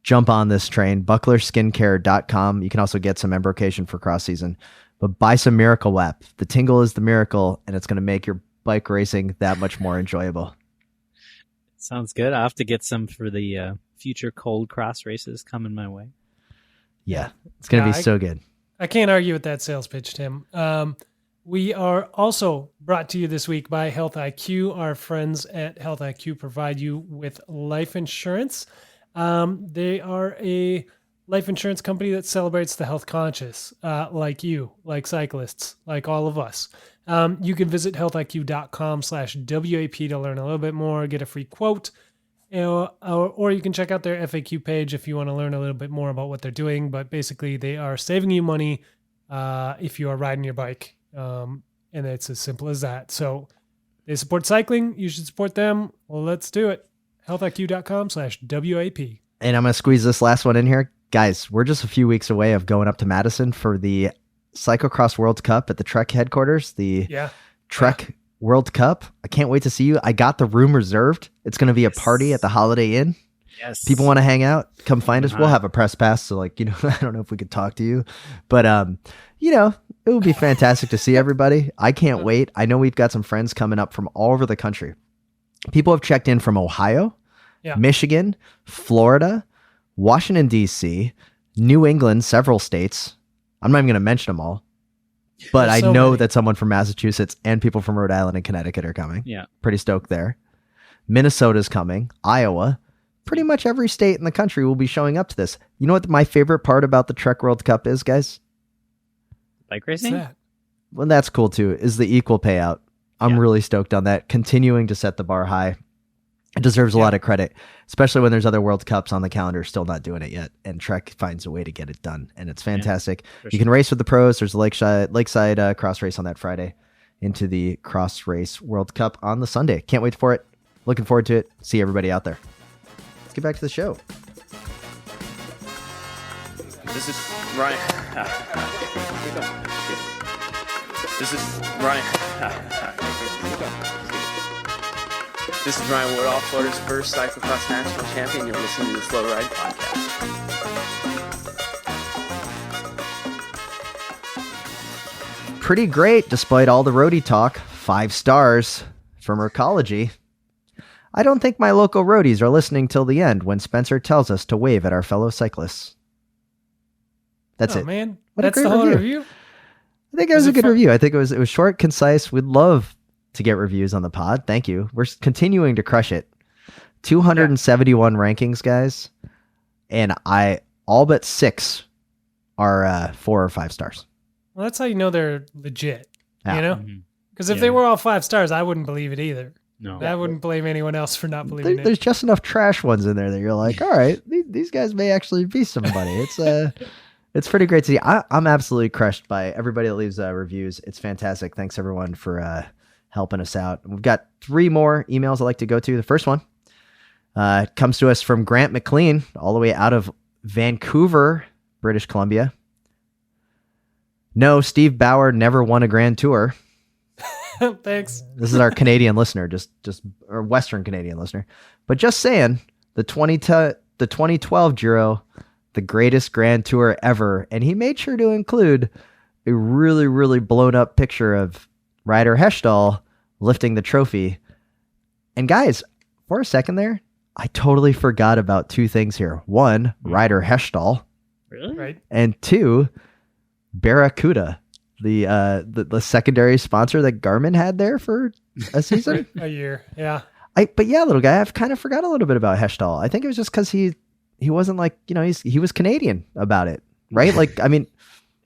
Jump on this train, bucklerskincare.com. You can also get some embrocation for cross season. But buy some Miracle WAP. The tingle is the miracle, and it's going to make your bike racing that much more enjoyable. Sounds good. I'll have to get some for the future cold cross races coming my way. Yeah, it's going to be so good. I can't argue with that sales pitch, Tim. We are also brought to you this week by Health IQ. Our friends at Health IQ provide you with life insurance. They are a life insurance company that celebrates the health conscious, like you, like cyclists, like all of us. You can visit healthiq.com/WAP to learn a little bit more, get a free quote, or you can check out their FAQ page if you want to learn a little bit more about what they're doing. But basically, they are saving you money if you are riding your bike, and it's as simple as that. So they support cycling. You should support them. Well, let's do it. healthiq.com/WAP. And I'm going to squeeze this last one in here. Guys, we're just a few weeks away of going up to Madison for the Cyclocross World Cup at the Trek headquarters, the Trek World Cup. I can't wait to see you. I got the room reserved. It's going to be a party at the Holiday Inn. Yes. People want to hang out, come find us. We'll have a press pass. So I don't know if we could talk to you, but it would be fantastic to see everybody. I can't wait. I know we've got some friends coming up from all over the country. People have checked in from Ohio, Michigan, Florida, Washington, D.C., New England, several states. I'm not even going to mention them all, but I know that someone from Massachusetts and people from Rhode Island and Connecticut are coming. Yeah. Pretty stoked there. Minnesota's coming. Iowa. Pretty much every state in the country will be showing up to this. You know what my favorite part about the Trek World Cup is, guys? Bike What's racing? that? Well, that's cool too, is the equal payout. I'm Yeah. really stoked on that. Continuing to set the bar high. It deserves a lot of credit, especially when there's other World Cups on the calendar still not doing it yet. And Trek finds a way to get it done. And it's fantastic. You can race with the pros. There's a Lakeside cross race on that Friday into the Cross Race World Cup on the Sunday. Can't wait for it. Looking forward to it. See everybody out there. Let's get back to the show. This is Ryan. This is Ryan. This is Ryan Woodall, Florida's first cyclocross national champion. You're listening to the Slow Ride Podcast. Pretty great, despite all the roadie talk. 5 stars from Recology. I don't think my local roadies are listening till the end when Spencer tells us to wave at our fellow cyclists. That's it. Man, What a that's great the whole review. review. I think it was Was a it good fun? review. I think it was short, concise. We'd love to get reviews on the pod. Thank you. We're continuing to crush it. 271 rankings, guys. And all but 6 are 4 or 5 stars. Well, that's how you know they're legit. Yeah. You know, Mhm. because if Yeah. they were all 5 stars, I wouldn't believe it either. No. I wouldn't blame anyone else for not believing There's it. just enough trash ones in there that you're like, all right, these guys may actually be somebody. It's pretty great to see. I'm absolutely crushed by everybody that leaves reviews. It's fantastic. Thanks everyone for helping us out. We've got 3 more emails I'd like to go to. The first one comes to us from Grant McLean, all the way out of Vancouver, British Columbia. No, Steve Bauer never won a Grand Tour. Thanks. This is our Canadian listener, just or Western Canadian listener. But just saying, the 2012 Giro, the greatest Grand Tour ever, and he made sure to include a really, really blown up picture of Ryder Hesjedal lifting the trophy. And guys, for a second there, I totally forgot about 2 things here. 1, Ryder Hesjedal, Really? Right. and 2, Barracuda, the secondary sponsor that Garmin had there for a season. A year. Yeah. But yeah, little guy, I've kind of forgot a little bit about Hesjedal. I think it was just because he wasn't like, he was Canadian about it, right? Like, I mean,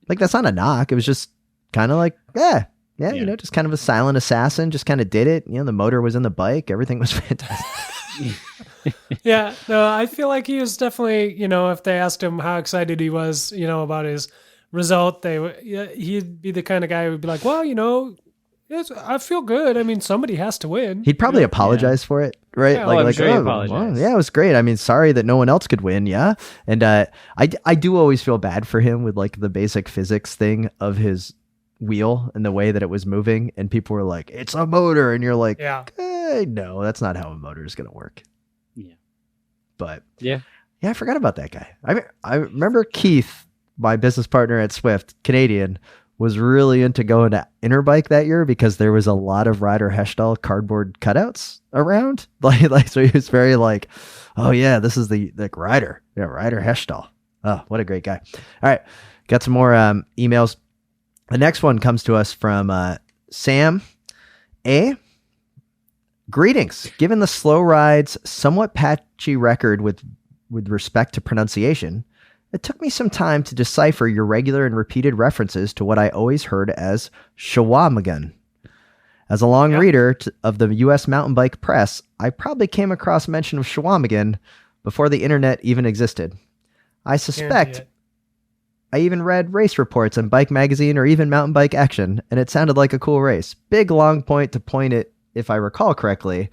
like that's not a knock. It was just kind of like, yeah, just kind of a silent assassin, just kind of did it. The motor was in the bike. Everything was fantastic. Yeah. No, I feel like he was definitely, if they asked him how excited he was, about his result, he'd be the kind of guy who would be like, well, yes, I feel good. I mean, somebody has to win. He'd probably apologize for it, right? Yeah, I'm sure he apologized. Yeah, it was great. I mean, sorry that no one else could win. Yeah. And I do always feel bad for him with like the basic physics thing of his wheel and the way that it was moving. And people were like, it's a motor. And you're like, Yeah. no, that's not how a motor is going to work. Yeah. But Yeah. I forgot about that guy. I remember Keith, my business partner at Swift, Canadian, was really into going to Interbike that year because there was a lot of Ryder Hesjedal cardboard cutouts around. Like so he was very like, oh yeah, this is the Ryder. Yeah, Ryder Hesjedal. Oh, what a great guy. All right. Got some more emails. The next one comes to us from Sam A. Greetings. Given the Slow Ride's somewhat patchy record with respect to pronunciation, it took me some time to decipher your regular and repeated references to what I always heard as Shawamigan. As a long reader of the U.S. mountain bike press, I probably came across mention of Shawamigan before the internet even existed. I suspect Guarantee it. I even read race reports in Bike Magazine or even Mountain Bike Action, and it sounded like a cool race. Big long point to point it, if I recall correctly.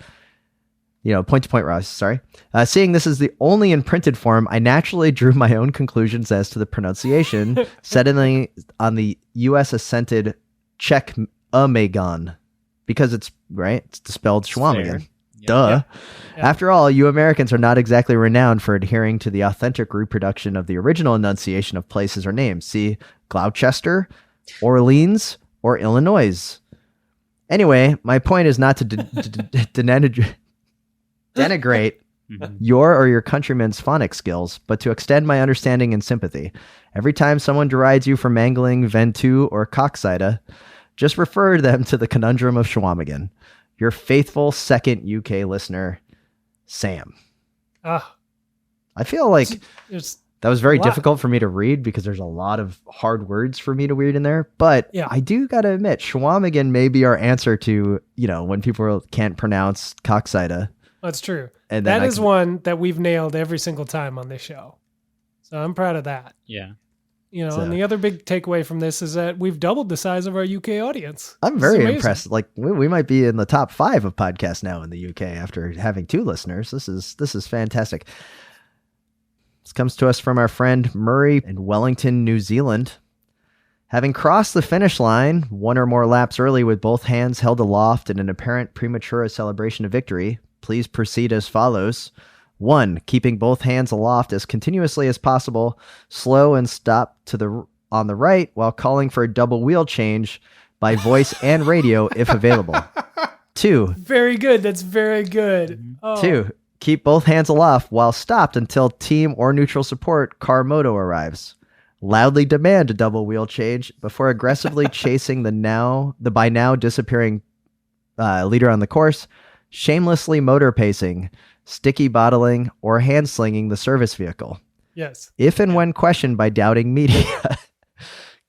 Point to point race, sorry. Seeing this is the only in printed form, I naturally drew my own conclusions as to the pronunciation, settling on the U.S. assented Czech Amagon, because it's spelled Shawamigan. Duh. Yeah. After all, you Americans are not exactly renowned for adhering to the authentic reproduction of the original enunciation of places or names. See Gloucester, Orleans, or Illinois. Anyway, my point is not to denigrate your or your countrymen's phonics skills, but to extend my understanding and sympathy. Every time someone derides you for mangling Ventoux or Coxida, just refer them to the conundrum of Shawamigan. Your faithful second UK listener, Sam. Ah, I feel like it's That was very lot. difficult for me to read because there's a lot of hard words for me to read in there. But Yeah. I do got to admit, Schwamigan may be our answer to, when people can't pronounce Coxida. That's true. And then That is one that we've nailed every single time on this show. So I'm proud of that. Yeah. And the other big takeaway from this is that we've doubled the size of our UK audience. I'm This is very amazing. impressed. Like we might be in the top 5 of podcasts now in the UK after having 2 listeners. This is fantastic. This comes to us from our friend Murray in Wellington, New Zealand. Having crossed the finish line 1 or more laps early with both hands held aloft in an apparent premature celebration of victory, please proceed as follows. 1. Keeping both hands aloft as continuously as possible. Slow and stop on the right while calling for a double wheel change by voice and radio if available. 2. Very good. That's very good. Oh. 2. Keep both hands aloft while stopped until team or neutral support car moto arrives. Loudly demand a double wheel change before aggressively chasing the by now disappearing leader on the course. Shamelessly motor pacing, sticky bottling, or hand slinging the service vehicle. Yes. If and when questioned by doubting media,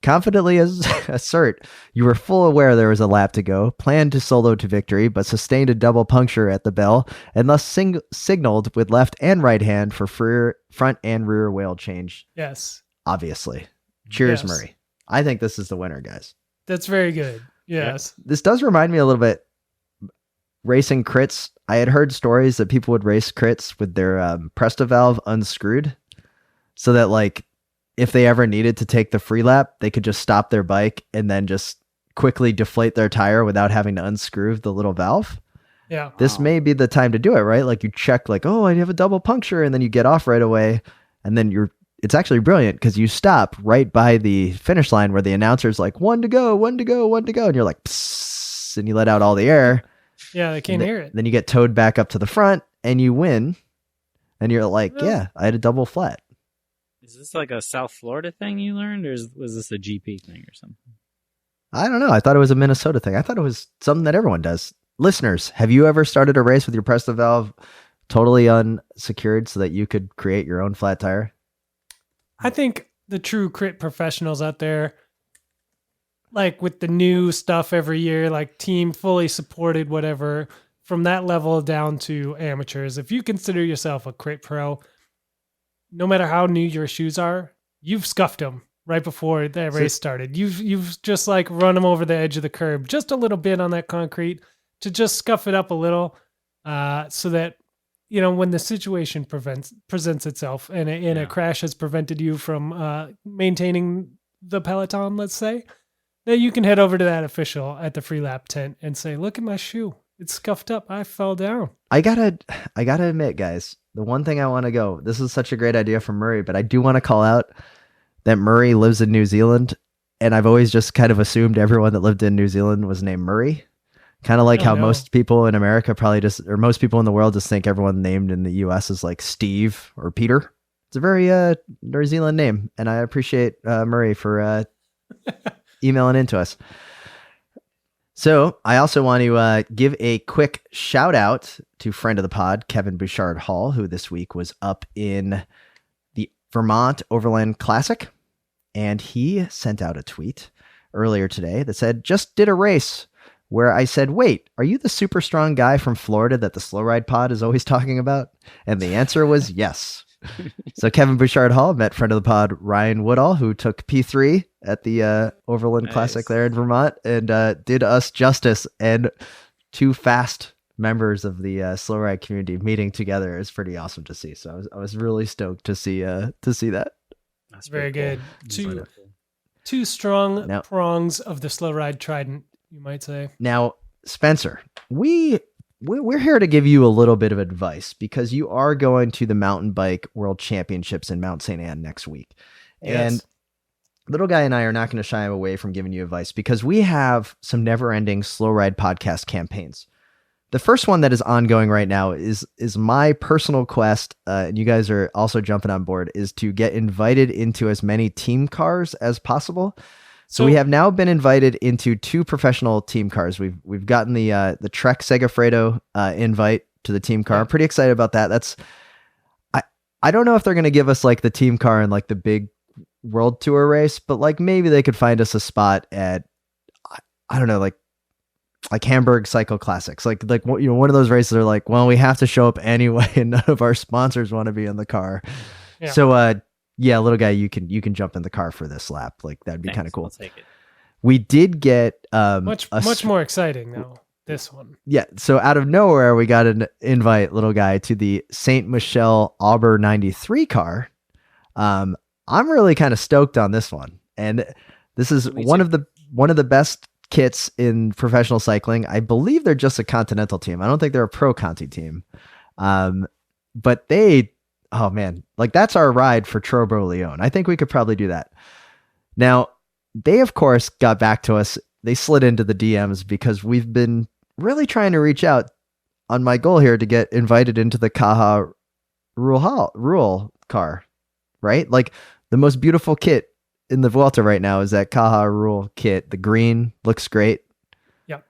confidently assert you were full aware there was a lap to go, planned to solo to victory, but sustained a double puncture at the bell, and thus signaled with left and right hand for front and rear wheel change. Yes. Obviously. Cheers, Yes. Murray. I think this is the winner, guys. That's very good. Yes. This does remind me a little bit racing crits. I had heard stories that people would race crits with their Presto valve unscrewed so that like if they ever needed to take the free lap, they could just stop their bike and then just quickly deflate their tire without having to unscrew the little valve. Yeah. This may be the time to do it, right? Like you check like, oh, I have a double puncture, and then you get off right away. And then it's actually brilliant because you stop right by the finish line where the announcer's like, 1 to go, 1 to go, 1 to go. And you're like, psst, and you let out all the air. Yeah, they can't hear it. Then you get towed back up to the front and you win. And you're like, yeah, I had a double flat. Is this like a South Florida thing you learned, or was this a GP thing or something? I don't know. I thought it was a Minnesota thing. I thought it was something that everyone does. Listeners, have you ever started a race with your Presto valve totally unsecured so that you could create your own flat tire? I think the true crit professionals out there, like with the new stuff every year, like team fully supported, whatever, from that level down to amateurs, if you consider yourself a crit pro, no matter how new your shoes are, you've scuffed them right before the race started. You've just like run them over the edge of the curb just a little bit on that concrete to just scuff it up a little, so that when the situation presents itself and a crash has prevented you from maintaining the peloton, let's say, then you can head over to that official at the free lap tent and say, "Look at my shoe. It's scuffed up. I fell down." I gotta admit, guys, the one thing I want to go, this is such a great idea from Murray, but I do want to call out that Murray lives in New Zealand, and I've always just kind of assumed everyone that lived in New Zealand was named Murray. Kind of like how most people in America or most people in the world just think everyone named in the US is like Steve or Peter. It's a very New Zealand name, and I appreciate Murray for emailing into us. So I also want to give a quick shout out to friend of the pod, Kevin Bouchard Hall, who this week was up in the Vermont Overland Classic. And he sent out a tweet earlier today that said, "Just did a race where I said, wait, are you the super strong guy from Florida that the Slow Ride Pod is always talking about?" And the answer was yes. So Kevin Bouchard Hall met friend of the pod, Ryan Woodall, who took P3 at the Overland Classic there in Vermont and did us justice. And 2 fast members of the Slow Ride community meeting together is pretty awesome to see. So I was really stoked to see that. That's Very pretty good. cool. Two strong Now- prongs of the Slow Ride Trident, you might say. Now, Spencer, we're here to give you a little bit of advice because you are going to the Mountain Bike World Championships in Mount St. Anne next week. Yes. And Little Guy and I are not going to shy away from giving you advice because we have some never-ending Slow Ride podcast campaigns. The first one that is ongoing right now is my personal quest, and you guys are also jumping on board, is to get invited into as many team cars as possible. So we have now been invited into 2 professional team cars. We've gotten the Trek Segafredo invite to the team car. I'm pretty excited about that. I don't know if they're going to give us like the team car and like the big world tour race, but like maybe they could find us a spot at, I don't know, like Hamburg Cycle Classics, like one of those races are like, well, we have to show up anyway, and none of our sponsors want to be in the car. Yeah. So, yeah, little guy, you can jump in the car for this lap. Like that'd be kind of cool. I'll take it. We did get much more exciting though. This one. Yeah. So out of nowhere, we got an invite, little guy, to the Saint Michel Auber 93 car. I'm really kind of stoked on this one, and this is one of the best kits in professional cycling. I believe they're just a continental team. I don't think they're a pro Conti team. But oh man, like that's our ride for Trobro Leon. I think we could probably do that. Now, they of course got back to us. They slid into the DMs because we've been really trying to reach out on my goal here to get invited into the Caja Rural car, right? Like the most beautiful kit in the Vuelta right now is that Caja Rural kit. The green looks great. Yep.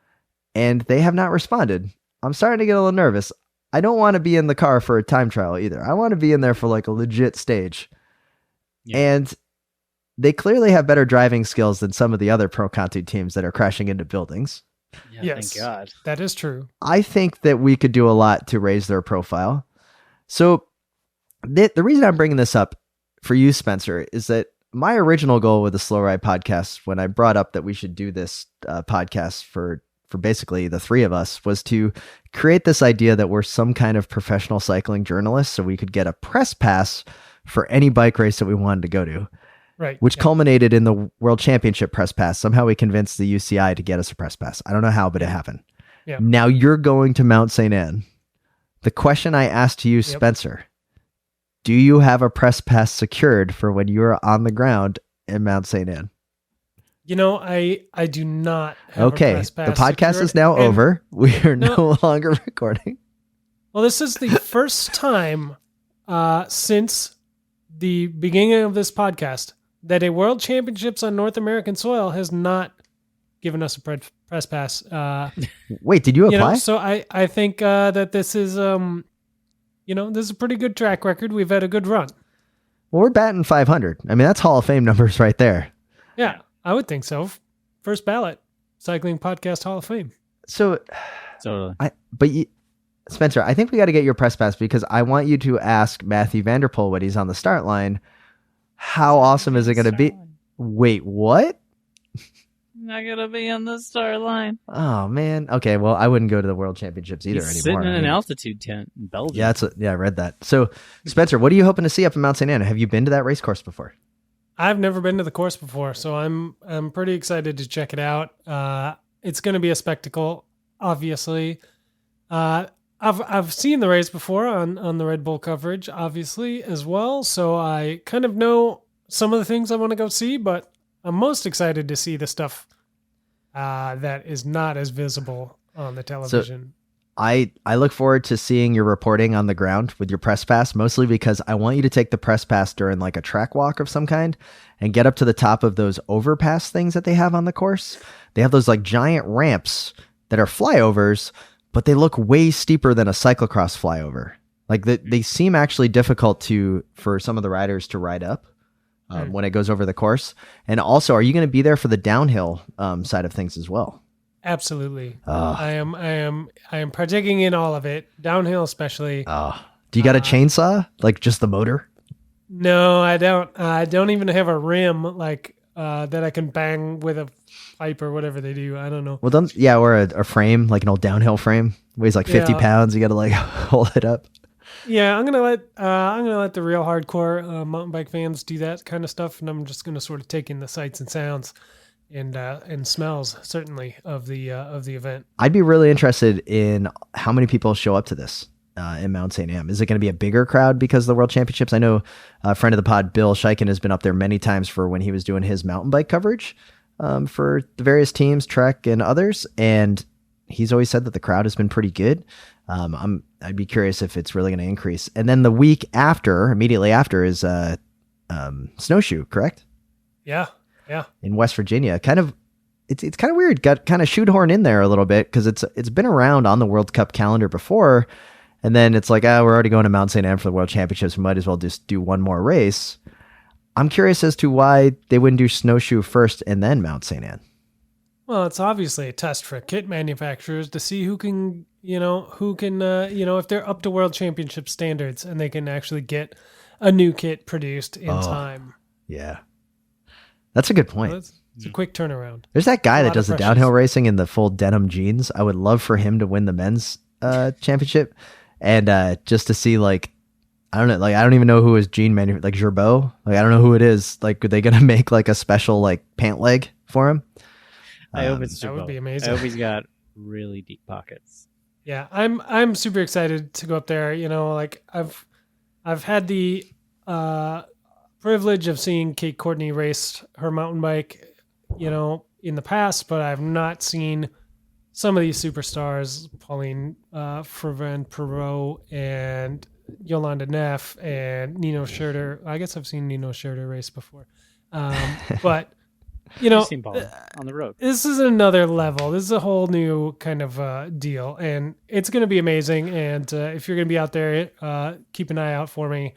And they have not responded. I'm starting to get a little nervous. I don't want to be in the car for a time trial either. I want to be in there for like a legit stage. Yeah. And they clearly have better driving skills than some of the other Pro Conti teams that are crashing into buildings. Yeah, yes, thank God. That is true. I think that we could do a lot to raise their profile. So the reason I'm bringing this up for you, Spencer, is that my original goal with the Slow Ride podcast, when I brought up that we should do this podcast for basically the three of us, was to create this idea that we're some kind of professional cycling journalists, so we could get a press pass for any bike race that we wanted to go to. Right. Which culminated in the World Championship press pass. Somehow we convinced the UCI to get us a press pass. I don't know how, but it happened. Yeah. Now you're going to Mount St. Anne. The question I asked to you, Spencer, do you have a press pass secured for when you're on the ground in Mount St. Anne? You know, I do not have a press pass the podcast secured, is now over. We are no longer recording. Well, this is the first time since the beginning of this podcast that a World Championships on North American soil has not given us a press pass. Wait, did you apply? So I think that this is, this is a pretty good track record. We've had a good run. Well, we're batting 500. I mean, that's Hall of Fame numbers right there. Yeah, I would think so. First ballot, Cycling Podcast Hall of Fame. So, totally. Spencer, I think we got to get your press pass because I want you to ask Matthew Vanderpool when he's on the start line, how awesome is it going to be? Wait, what? Not going to be on the start line. Oh, man. Okay, well, I wouldn't go to the World Championships either He's anymore. Sitting in an altitude tent in Belgium. Yeah, I read that. So, Spencer, what are you hoping to see up in Mount St. Anne? Have you been to that race course before? I've never been to the course before, so I'm pretty excited to check it out. It's going to be a spectacle, obviously. I've seen the race before on the Red Bull coverage, obviously, as well. So I kind of know some of the things I want to go see, but I'm most excited to see the stuff that is not as visible on the television. So I look forward to seeing your reporting on the ground with your press pass, mostly because I want you to take the press pass during like a track walk of some kind and get up to the top of those overpass things that they have on the course. They have those like giant ramps that are flyovers, but they look way steeper than a cyclocross flyover. Like they seem actually difficult for some of the riders to ride up when it goes over the course. And also, are you going to be there for the downhill side of things as well? Absolutely. I am partaking in all of it, downhill especially. Do you got a chainsaw, like just the motor? No, I don't. I don't even have a rim like that I can bang with a pipe or whatever they do. I don't know. Well, or a frame, like an old downhill frame, weighs like 50 pounds. You got to like hold it up. Yeah, I'm gonna let the real hardcore mountain bike fans do that kind of stuff, and I'm just gonna sort of take in the sights and sounds and smells certainly of the event. I'd be really interested in how many people show up to this in Mount St. Anne. Is it going to be a bigger crowd because of the World Championships? I know a friend of the pod, Bill Scheiken, has been up there many times for when he was doing his mountain bike coverage for the various teams, Trek and others, and he's always said that the crowd has been pretty good. I'd be curious if it's really going to increase. And then the week after, immediately after, is Snowshoe, correct? Yeah. In West Virginia. It's kind of weird. Got kind of shoehorned in there a little bit because it's been around on the World Cup calendar before. And then it's like, we're already going to Mount St. Anne for the World Championships. We might as well just do one more race. I'm curious as to why they wouldn't do snowshoe first and then Mount St. Anne. Well, it's obviously a test for kit manufacturers to see who can, if they're up to World Championship standards and they can actually get a new kit produced in time. Yeah. That's a good point. So it's a quick turnaround. There's that guy that does the pressures. downhill racing in the full denim jeans. I would love for him to win the men's championship. And just to see, like, I don't know, like, I don't even know who his jean manufacturer, like Gerbeau. Like, I don't know who it is. Like, are they going to make like a special like pant leg for him? I hope it's that would be Jabot. amazing. I hope he's got really deep pockets. Yeah, I'm super excited to go up there. Like I've had the privilege of seeing Kate Courtney race her mountain bike, in the past, but I've not seen some of these superstars, Pauline Ferrand-Perot and Yolanda Neff and Nino Schurter. I guess I've seen Nino Schurter race before, but. You've seen Paul on the road. This is another level. This is a whole new kind of deal, and it's going to be amazing. And if you're going to be out there, keep an eye out for me.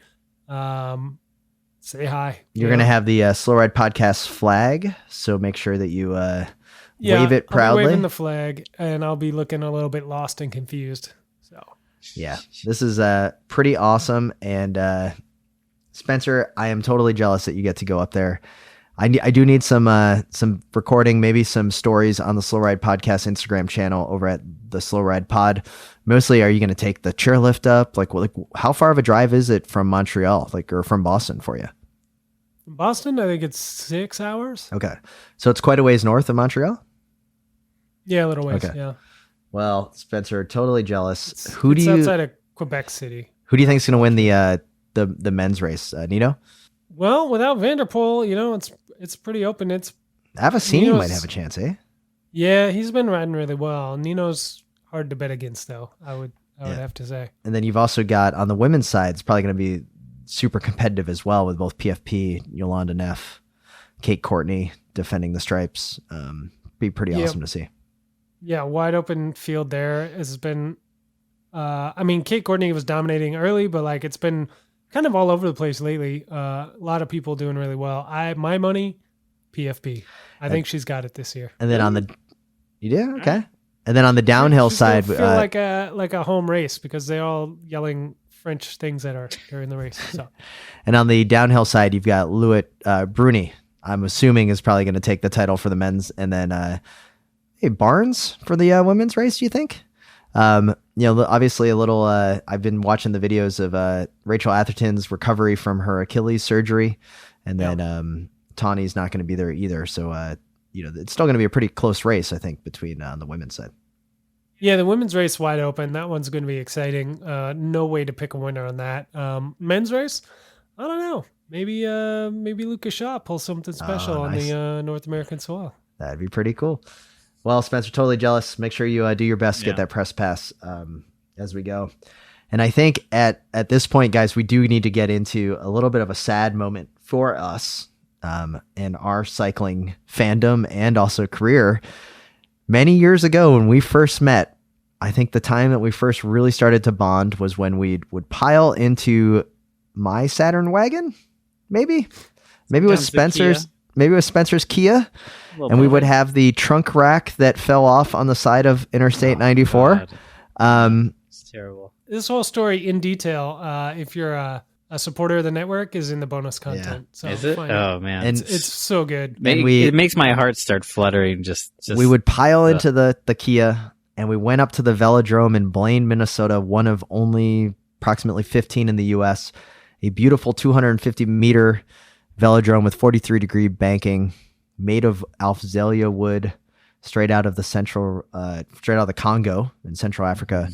Say hi. You're going to have the Slow Ride Podcast flag, so make sure that you wave it proudly. I'll be waving the flag, and I'll be looking a little bit lost and confused. So, yeah, this is pretty awesome. And Spencer, I am totally jealous that you get to go up there. I do need some recording, maybe some stories on the Slow Ride Podcast Instagram channel over at the Slow Ride Pod. Mostly, are you going to take the chairlift up? Like how far of a drive is it from Montreal, or from Boston for you? From Boston, I think it's 6 hours. Okay, so it's quite a ways north of Montreal. Yeah, a little ways. Okay. Yeah. Well, Spencer, totally jealous. It's outside of Quebec City. Who do you think is going to win the men's race? Nino? Well, without Vanderpool, it's pretty open. Avicini Nino's- might have a chance, eh? Yeah, he's been riding really well. Nino's hard to bet against, though. I would have to say. And then you've also got on the women's side, it's probably going to be super competitive as well with both PFP, Yolanda Neff, Kate Courtney defending the stripes. Be pretty awesome to see. Yeah, wide open field there has been. Kate Courtney was dominating early, but like it's been kind of all over the place lately. A lot of people doing really well. My money, PFP. I think she's got it this year. And then you do? Okay. And then on the downhill She's gonna side, feel like a home race because they're all yelling French things at her during the race. So. And on the downhill side, you've got Louis Bruni. I'm assuming is probably going to take the title for the men's, and then Barnes for the women's race. Do you think? Obviously a little. I've been watching the videos of Rachel Atherton's recovery from her Achilles surgery, and then Tawny's not going to be there either. So it's still going to be a pretty close race, I think, between on the women's side. Yeah, the women's race wide open. That one's going to be exciting. No way to pick a winner on that. Men's race, I don't know. Maybe Lucas Shaw pulls something special on the North American soil. That'd be pretty cool. Well, Spencer, totally jealous. Make sure you do your best to get that press pass as we go. And I think at this point, guys, we do need to get into a little bit of a sad moment for us and our cycling fandom and also career. Many years ago when we first met, I think the time that we first really started to bond was when we would pile into my Saturn wagon, maybe it was Spencer's. Maybe it was Spencer's Kia, and we would have the trunk rack that fell off on the side of Interstate 94. It's terrible. This whole story in detail, if you're a supporter of the network, is in the bonus content. So Is it? find Oh man, And it's so good. it makes my heart start fluttering. Just we would pile into the Kia, and we went up to the velodrome in Blaine, Minnesota, one of only approximately 15 in the U.S., a beautiful 250-meter velodrome with 43-degree banking, made of Alphazelia wood, straight out of the Congo in Central Africa.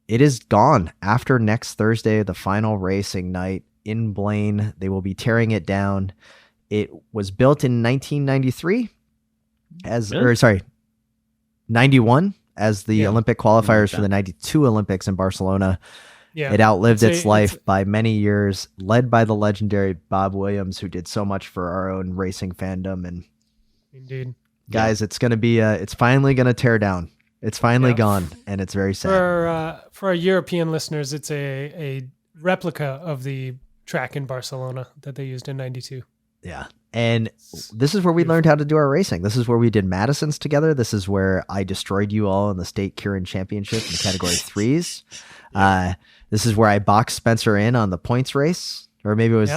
It is gone after next Thursday, the final racing night in Blaine. They will be tearing it down. It was built in 1993 91 as the Olympic qualifiers for the 92 Olympics in Barcelona. Yeah, it outlived its life by many years, led by the legendary Bob Williams, who did so much for our own racing fandom. And indeed, guys, it's going to be, it's finally going to tear down. It's finally Yeah. gone, and it's very sad. For our European listeners, it's a replica of the track in Barcelona that they used in '92. Yeah. And this is where we learned how to do our racing. This is where we did Madison's together. This is where I destroyed you all in the state Curin championship in category 3s. This is where I boxed Spencer in on the points race, or maybe it was,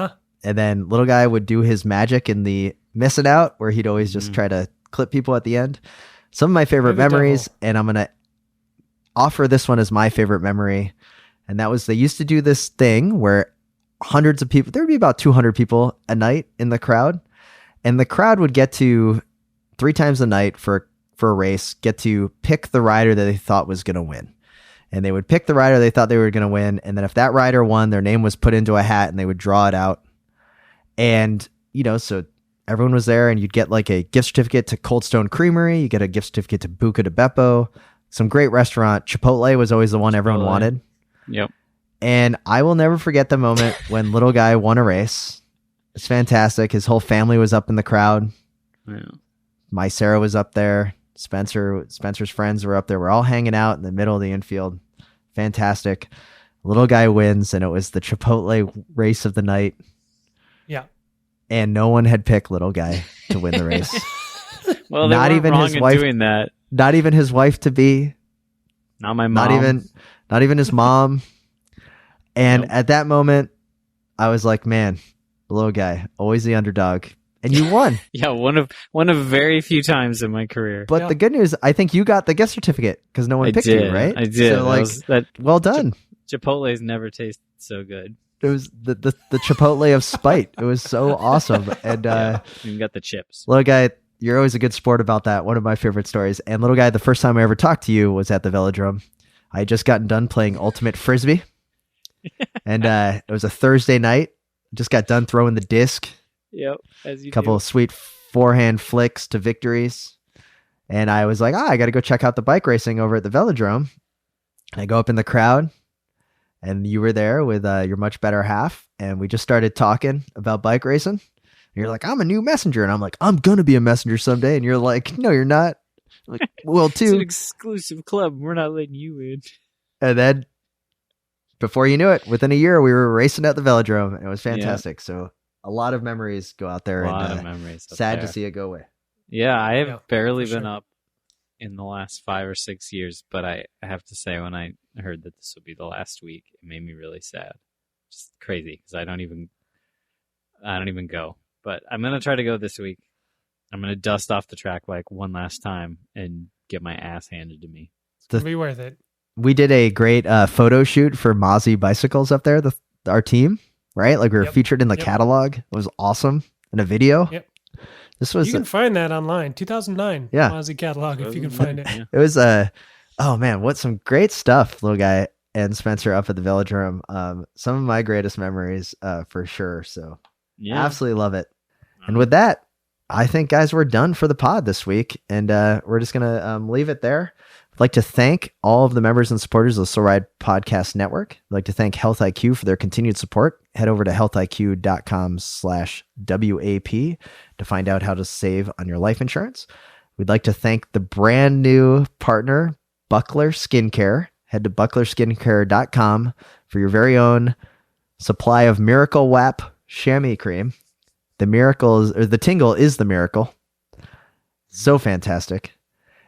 and then little guy would do his magic in the missing out where he'd always just try to clip people at the end. Some of my favorite memories, and I'm going to offer this one as my favorite memory. And that was, they used to do this thing where hundreds of people, there would be about 200 people a night in the crowd. And the crowd would get to 3 times a night for a race, get to pick the rider that they thought was going to win. And they would pick the rider they thought they were going to win. And then if that rider won, their name was put into a hat and they would draw it out. And, so everyone was there, and you'd get like a gift certificate to Cold Stone Creamery. You get a gift certificate to Buca de Beppo, some great restaurant. Chipotle was always the one everyone wanted. Yep. And I will never forget the moment when little guy won a race. It's fantastic. His whole family was up in the crowd. Yeah. My Sarah was up there. Spencer's friends were up there. We're all hanging out in the middle of the infield. Fantastic. Little guy wins, and it was the Chipotle race of the night. Yeah. And no one had picked little guy to win the race. Well, they not weren't even wrong his in wife doing that. Not even his wife to be. Not my mom. Not even his mom. And at that moment, I was like, man, the little guy, always the underdog. And you won. Yeah, one of very few times in my career. But the good news, I think you got the gift certificate because no one picked you, right? I did. So well done. Chipotle's never tasted so good. It was the Chipotle of spite. It was so awesome. And you got the chips. Little guy, you're always a good sport about that. One of my favorite stories. And little guy, the first time I ever talked to you was at the Velodrome. I had just gotten done playing Ultimate Frisbee. And it was a Thursday night. Just got done throwing the disc. Yep. As you Couple of sweet forehand flicks to victories. And I was like, I got to go check out the bike racing over at the Velodrome. I go up in the crowd. And you were there with your much better half. And we just started talking about bike racing. And you're like, I'm a new messenger. And I'm like, I'm going to be a messenger someday. And you're like, no, you're not. I'm like, well, too. It's an exclusive club. We're not letting you in. And then before you knew it, within a year, we were racing at the Velodrome. And it was fantastic. Yeah. So a lot of memories go out there. A lot of memories. Sad to see it go away. Yeah, I have barely been up in the last 5 or 6 years. But I have to say, when I heard that this would be the last week, it made me really sad. Just crazy because I don't even go. But I'm gonna try to go this week. I'm gonna dust off the track like one last time and get my ass handed to me. It'll be worth it. We did a great photo shoot for Mozzie Bicycles up there, our team, right? Like we were featured in the catalog. It was awesome. In a video. Yep. This was you can find that online. 2009 Mozzie catalog if you can find it. It was oh man, what some great stuff, little guy and Spencer up at the Velodrome. Some of my greatest memories for sure. So absolutely love it. And with that, I think, guys, we're done for the pod this week. And we're just going to leave it there. I'd like to thank all of the members and supporters of the Slow Ride Podcast Network. I'd like to thank Health IQ for their continued support. Head over to healthiq.com/WAP to find out how to save on your life insurance. We'd like to thank the brand new partner, Buckler Skincare. Head to bucklerskincare.com for your very own supply of Miracle WAP Chamois Cream. The tingle is the miracle. So fantastic.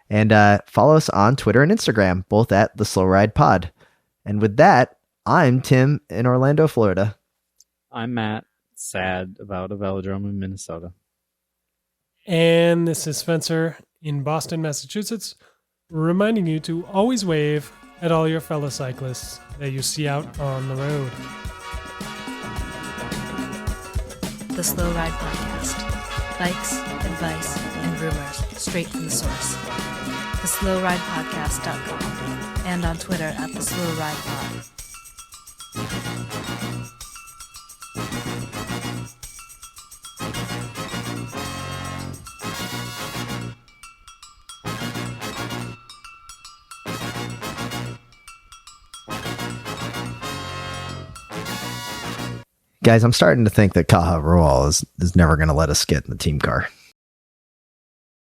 And follow us on Twitter and Instagram, both at the Slow Ride Pod. And with that, I'm Tim in Orlando, Florida. I'm Matt, sad about a velodrome in Minnesota. And this is Spencer in Boston, Massachusetts, reminding you to always wave at all your fellow cyclists that you see out on the road. The Slow Ride Podcast. Bikes, advice, and rumors straight from the source. TheSlowRidePodcast.com and on Twitter at TheSlowRidePod. Guys, I'm starting to think that Caja Rural is never going to let us get in the team car.